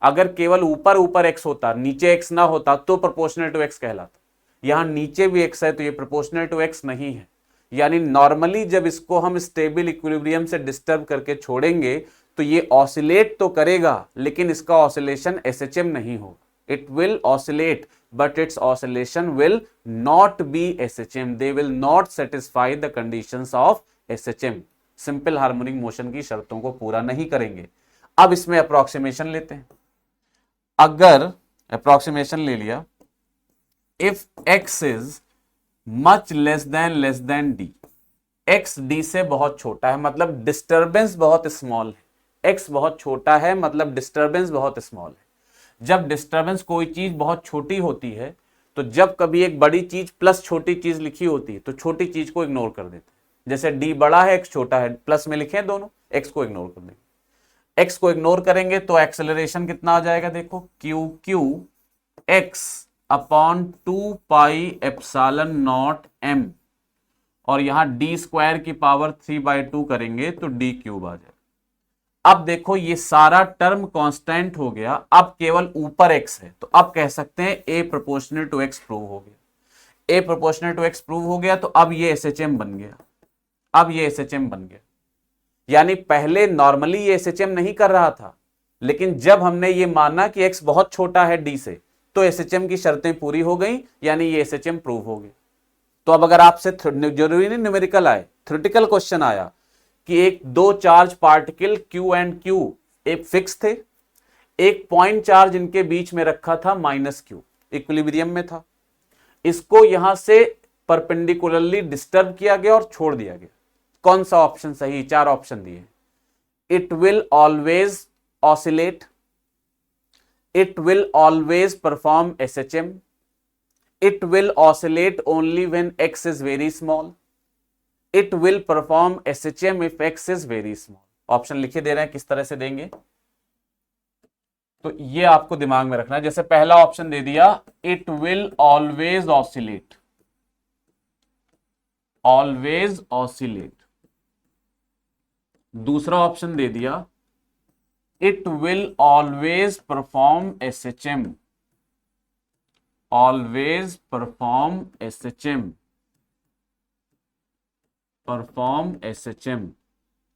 A: अगर केवल ऊपर ऊपर एक्स होता, नीचे एक्स ना होता तो प्रोपोर्शनल टू एक्स कहलाता, यहां नीचे भी एक्स है तो ये प्रोपोर्शनल टू एक्स नहीं है। यानी नॉर्मली जब इसको हम स्टेबल इक्विलिब्रियम से डिस्टर्ब करके छोड़ेंगे तो ये ऑसिलेट तो करेगा लेकिन इसका ऑसिलेशन एसएचएम नहीं होगा। It will oscillate, but its oscillation will not be SHM. They will not satisfy the conditions of SHM. Simple harmonic motion की शर्तों को पूरा नहीं करेंगे। अब इसमें अप्रोक्सीमेशन लेते हैं। अगर अप्रोक्सीमेशन ले लिया, if x is much less than d, x d से बहुत छोटा है मतलब डिस्टर्बेंस बहुत स्मॉल है, x बहुत छोटा है मतलब डिस्टर्बेंस बहुत स्मॉल है। जब डिस्टर्बेंस कोई चीज बहुत छोटी होती है तो जब कभी एक बड़ी चीज प्लस छोटी चीज लिखी होती है तो छोटी चीज को इग्नोर कर देते हैं। जैसे d बड़ा है x छोटा है, प्लस में लिखे हैं दोनों, x को इग्नोर कर देंगे। x को इग्नोर करेंगे तो एक्सेलरेशन कितना आ जाएगा, देखो Q Q x upon 2 pi epsilon not m, और यहां डी स्क्वायर की पावर 3/2 करेंगे तो डी क्यूब आ जाएगा। अब देखो ये सारा टर्म कांस्टेंट हो गया, अब केवल ऊपर x है तो अब कह सकते हैं a proportional to x prove हो गया। a proportional to x prove हो गया तो अब ये एसएचएम बन गया, अब ये एसएचएम बन गया। यानी पहले नॉर्मली ये एसएचएम नहीं कर रहा था, लेकिन जब हमने ये माना कि x बहुत छोटा है d से तो एसएचएम की शर्तें पूरी हो गई, यानी ये एसएचएम प्रूव हो गया। तो अब अगर आपसे जरूरी नहीं न्यूमेरिकल आए, थ्योरेटिकल क्वेश्चन आया कि एक दो charge particle Q and Q एक फिक्स थे, एक पॉइंट चार्ज इनके बीच में रखा था -Q, इक्विलिब्रियम में था, इसको यहां से परपेंडिकुलरली डिस्टर्ब किया गया और छोड़ दिया गया। कौन सा ऑप्शन सही, 4 ऑप्शन दिए। It will always oscillate, it will always perform SHM, it will oscillate only when x is very small, it will perform SHM if x is very small. Option लिखे दे रहे हैं, किस तरह से देंगे तो ये आपको दिमाग में रखना है। जैसे पहला ऑप्शन दे दिया it will always oscillate, always oscillate. दूसरा ऑप्शन दे दिया it will always perform SHM, always perform SHM, perform SHM.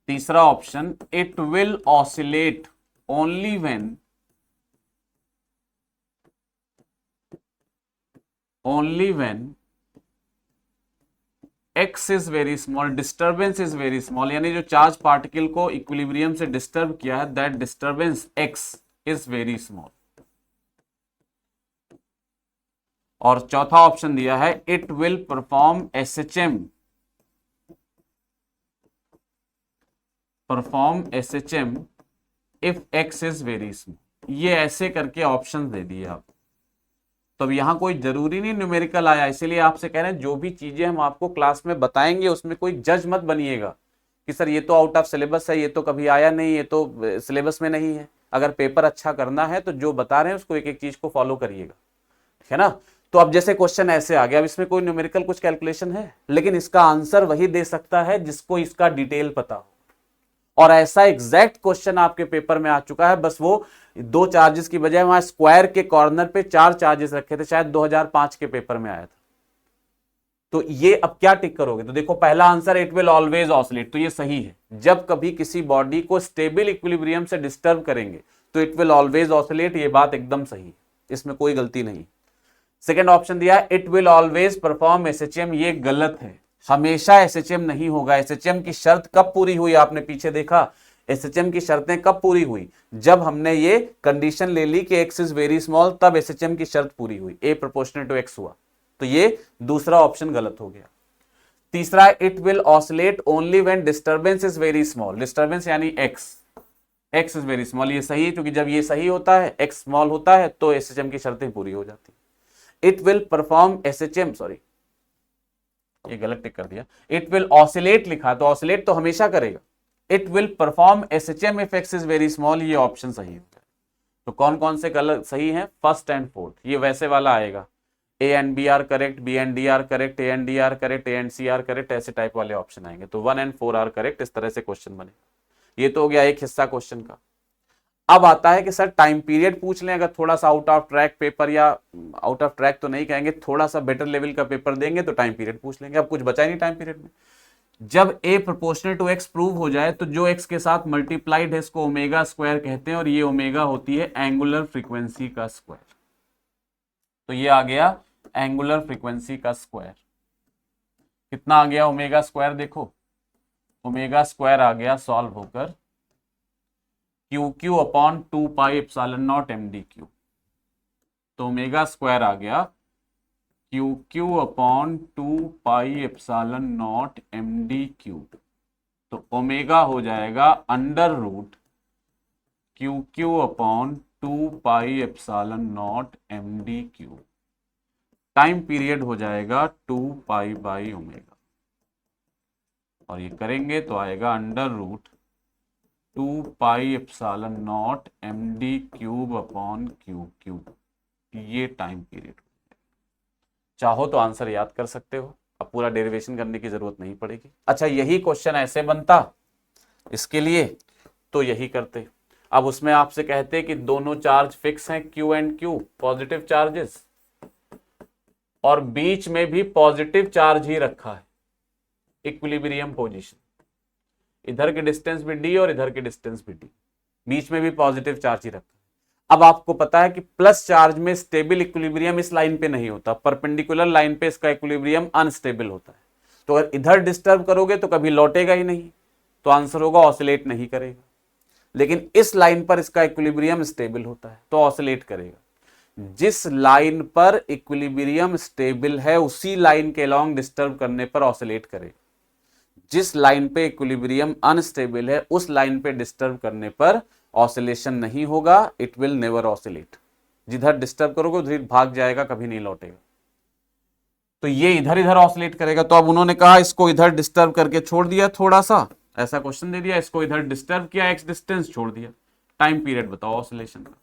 A: तीसरा option it will oscillate only when, only when x is very small, disturbance is very small, यानी जो charge particle को equilibrium से disturb किया है that disturbance x is very small. और चौथा option दिया है it will perform SHM perform SHM if x is very small. ये ऐसे करके ऑप्शन दे दिए आप। तो अब यहाँ कोई जरूरी नहीं न्यूमेरिकल आया, इसीलिए आपसे कह रहे हैं जो भी चीजें हम आपको क्लास में बताएंगे उसमें कोई जज मत बनिएगा कि सर ये तो आउट ऑफ सिलेबस है, ये तो कभी आया नहीं, ये तो सिलेबस में नहीं है। अगर पेपर अच्छा करना है तो जो बता रहे हैं उसको एक एक चीज को फॉलो करिएगा, ठीक है ना। तो अब जैसे क्वेश्चन ऐसे आ गया, अब इसमें कोई न्यूमेरिकल कुछ कैलकुलेशन है, लेकिन इसका आंसर वही दे सकता है जिसको इसका डिटेल पता हो। और ऐसा एग्जैक्ट क्वेश्चन आपके पेपर में आ चुका है, बस वो 2 चार्जेस की बजाय वहां स्क्वायर के कॉर्नर पे 4 चार्जेस रखे थे, शायद 2005 के पेपर में आया था। तो ये अब क्या टिक करोगे, तो देखो पहला answer it will always oscillate, तो ये सही है। जब कभी किसी बॉडी को स्टेबल इक्विलिब्रियम से डिस्टर्ब करेंगे तो इट विल ऑलवेज ऑसिलेट, ये बात एकदम सही है, इसमें कोई गलती नहीं। सेकेंड ऑप्शन दिया it will always perform SHM, ये गलत है, हमेशा SHM नहीं होगा। SHM की शर्त कब पूरी हुई, आपने पीछे देखा SHM की शर्तें कब पूरी हुई, जब हमने ये कंडीशन ले ली कि x इज वेरी स्मॉल, तब SHM की शर्त पूरी हुई, A प्रोपोर्शनल टू x हुआ। तो ये दूसरा ऑप्शन गलत हो गया। तीसरा it will oscillate only when disturbance is very small, disturbance यानी x इज वेरी स्मॉल, ये सही है, क्योंकि जब ये सही होता है x स्मॉल होता है तो SHM की शर्तें पूरी हो जाती है। It will perform SHM, sorry ये गलत टिक कर दिया, इट विल ऑसिलेट लिखा, तो ऑसिलेट तो हमेशा करेगा। It will perform SHM if x is very small, ये ऑप्शन सही है। तो कौन कौन से गलत सही हैं, फर्स्ट एंड फोर्थ, ये वैसे वाला आएगा, A and B are correct, B and D are correct, A and D are correct, A and C are correct, ऐसे टाइप वाले ऑप्शन आएंगे। तो 1 and 4 आर करेक्ट, इस तरह से क्वेश्चन बनेगा। ये तो हो गया एक हिस्सा क्वेश्चन का। अब आता है कि सर टाइम पीरियड पूछ लें, अगर थोड़ा सा आउट ऑफ ट्रैक पेपर, या आउट ऑफ ट्रैक तो नहीं कहेंगे, थोड़ा सा बेटर लेवल का पेपर देंगे तो टाइम पीरियड पूछ लेंगे। अब कुछ बचा ही नहीं टाइम पीरियड में। जब A proportional to x prove हो जाए तो जो x के साथ मल्टीप्लाइड है इसको ओमेगा स्क्वायर कहते हैं, और ये ओमेगा होती है एंगुलर फ्रीक्वेंसी का स्क्वायर। तो ये आ गया एंगुलर फ्रीक्वेंसी का स्क्वायर, कितना आ गया ओमेगा स्क्वायर, देखो ओमेगा स्क्वायर आ गया सॉल्व होकर QQ upon 2 pi epsilon naught MD3। तो ओमेगा स्क्वायर आ गया QQ upon 2 pi epsilon naught MD3। तो ओमेगा हो जाएगा under root QQ upon 2 pi epsilon naught MD3। Time period हो जाएगा 2 पाई बाई ओमेगा, और ये करेंगे तो आएगा under root 2 pi epsilon naught MD³ upon QQ। ये टाइम पीरियड। चाहो तो आंसर याद कर सकते हो, अब पूरा डेरिवेशन करने की जरूरत नहीं पड़ेगी। अच्छा यही क्वेश्चन ऐसे बनता इसके लिए तो यही करते। अब उसमें आपसे कहते कि दोनों चार्ज फिक्स हैं Q and Q, positive charges, और बीच में भी पॉजिटिव चार्ज ही रखा है, इक्विलिब्रियम पोजीशन, इधर की डिस्टेंस भी d और इधर की डिस्टेंस भी d, बीच में भी पॉजिटिव चार्ज ही रखा है। अब आपको पता है कि प्लस चार्ज में स्टेबल इक्विलिब्रियम इस लाइन पे नहीं होता, परपेंडिकुलर लाइन पे इसका इक्विलिब्रियम अनस्टेबल होता है। तो अगर इधर डिस्टर्ब करोगे तो कभी लौटेगा ही नहीं, तो आंसर होगा ऑसिलेट नहीं करेगा। लेकिन इस लाइन पर इसका इक्विलिब्रियम स्टेबल होता है तो ऑसिलेट करेगा। जिस लाइन पर इक्विलिब्रियम स्टेबल है उसी लाइन के अलोंग डिस्टर्ब करने पर ऑसिलेट करेगा। जिस लाइन पे इक्विलिब्रियम अनस्टेबल है उस लाइन पे डिस्टर्ब करने पर ऑसिलेशन नहीं होगा, इट विल नेवर ऑसिलेट। जिधर डिस्टर्ब करोगे उधर भाग जाएगा, कभी नहीं लौटेगा। तो ये इधर इधर ऑसिलेट करेगा। तो अब उन्होंने कहा इसको इधर डिस्टर्ब करके छोड़ दिया, थोड़ा सा ऐसा क्वेश्चन दे दिया, इसको इधर डिस्टर्ब किया, एक्स डिस्टेंस छोड़ दिया, टाइम पीरियड बताओ ऑसिलेशन का।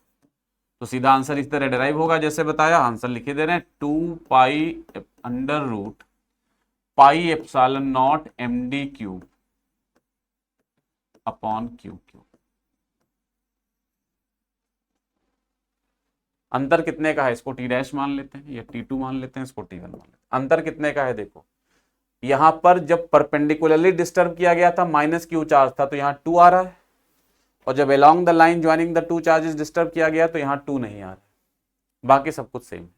A: तो सीधा आंसर इस तरह डिराइव होगा जैसे बताया, आंसर लिखे दे रहे हैं 2 pi under root pi epsilon naught MD³ upon QQ। अंतर कितने का है, इसको T' मान लेते हैं या T2 मान लेते हैं, इसको T1 मान लेते हैं। अंतर कितने का है देखो, यहां पर जब परपेंडिकुलरली डिस्टर्ब किया गया था -Q चार्ज था तो यहां 2 आ रहा है, और जब along the line joining the 2 charges disturb किया गया तो यहां 2 नहीं आ रहा है, बाकी सब कुछ सेम है।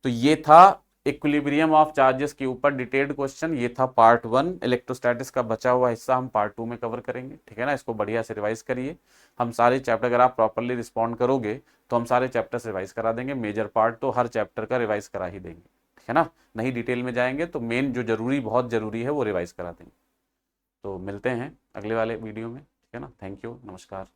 A: तो ये था इक्विलिब्रियम ऑफ चार्जेस के ऊपर डिटेल्ड क्वेश्चन, ये था पार्ट 1। इलेक्ट्रोस्टैटिक्स का बचा हुआ हिस्सा हम पार्ट 2 में कवर करेंगे, ठीक है ना। इसको बढ़िया से रिवाइज करिए, हम सारे चैप्टर अगर आप प्रॉपरली रिस्पॉन्ड करोगे तो हम सारे चैप्टर्स रिवाइज करा देंगे। मेजर पार्ट तो हर चैप्टर का रिवाइज करा ही देंगे, ठीक है ना। नहीं डिटेल में जाएंगे तो मेन जो जरूरी बहुत जरूरी है वो रिवाइज करा देंगे। तो मिलते हैं अगले वाले वीडियो में, ठीक है ना। थैंक यू, नमस्कार।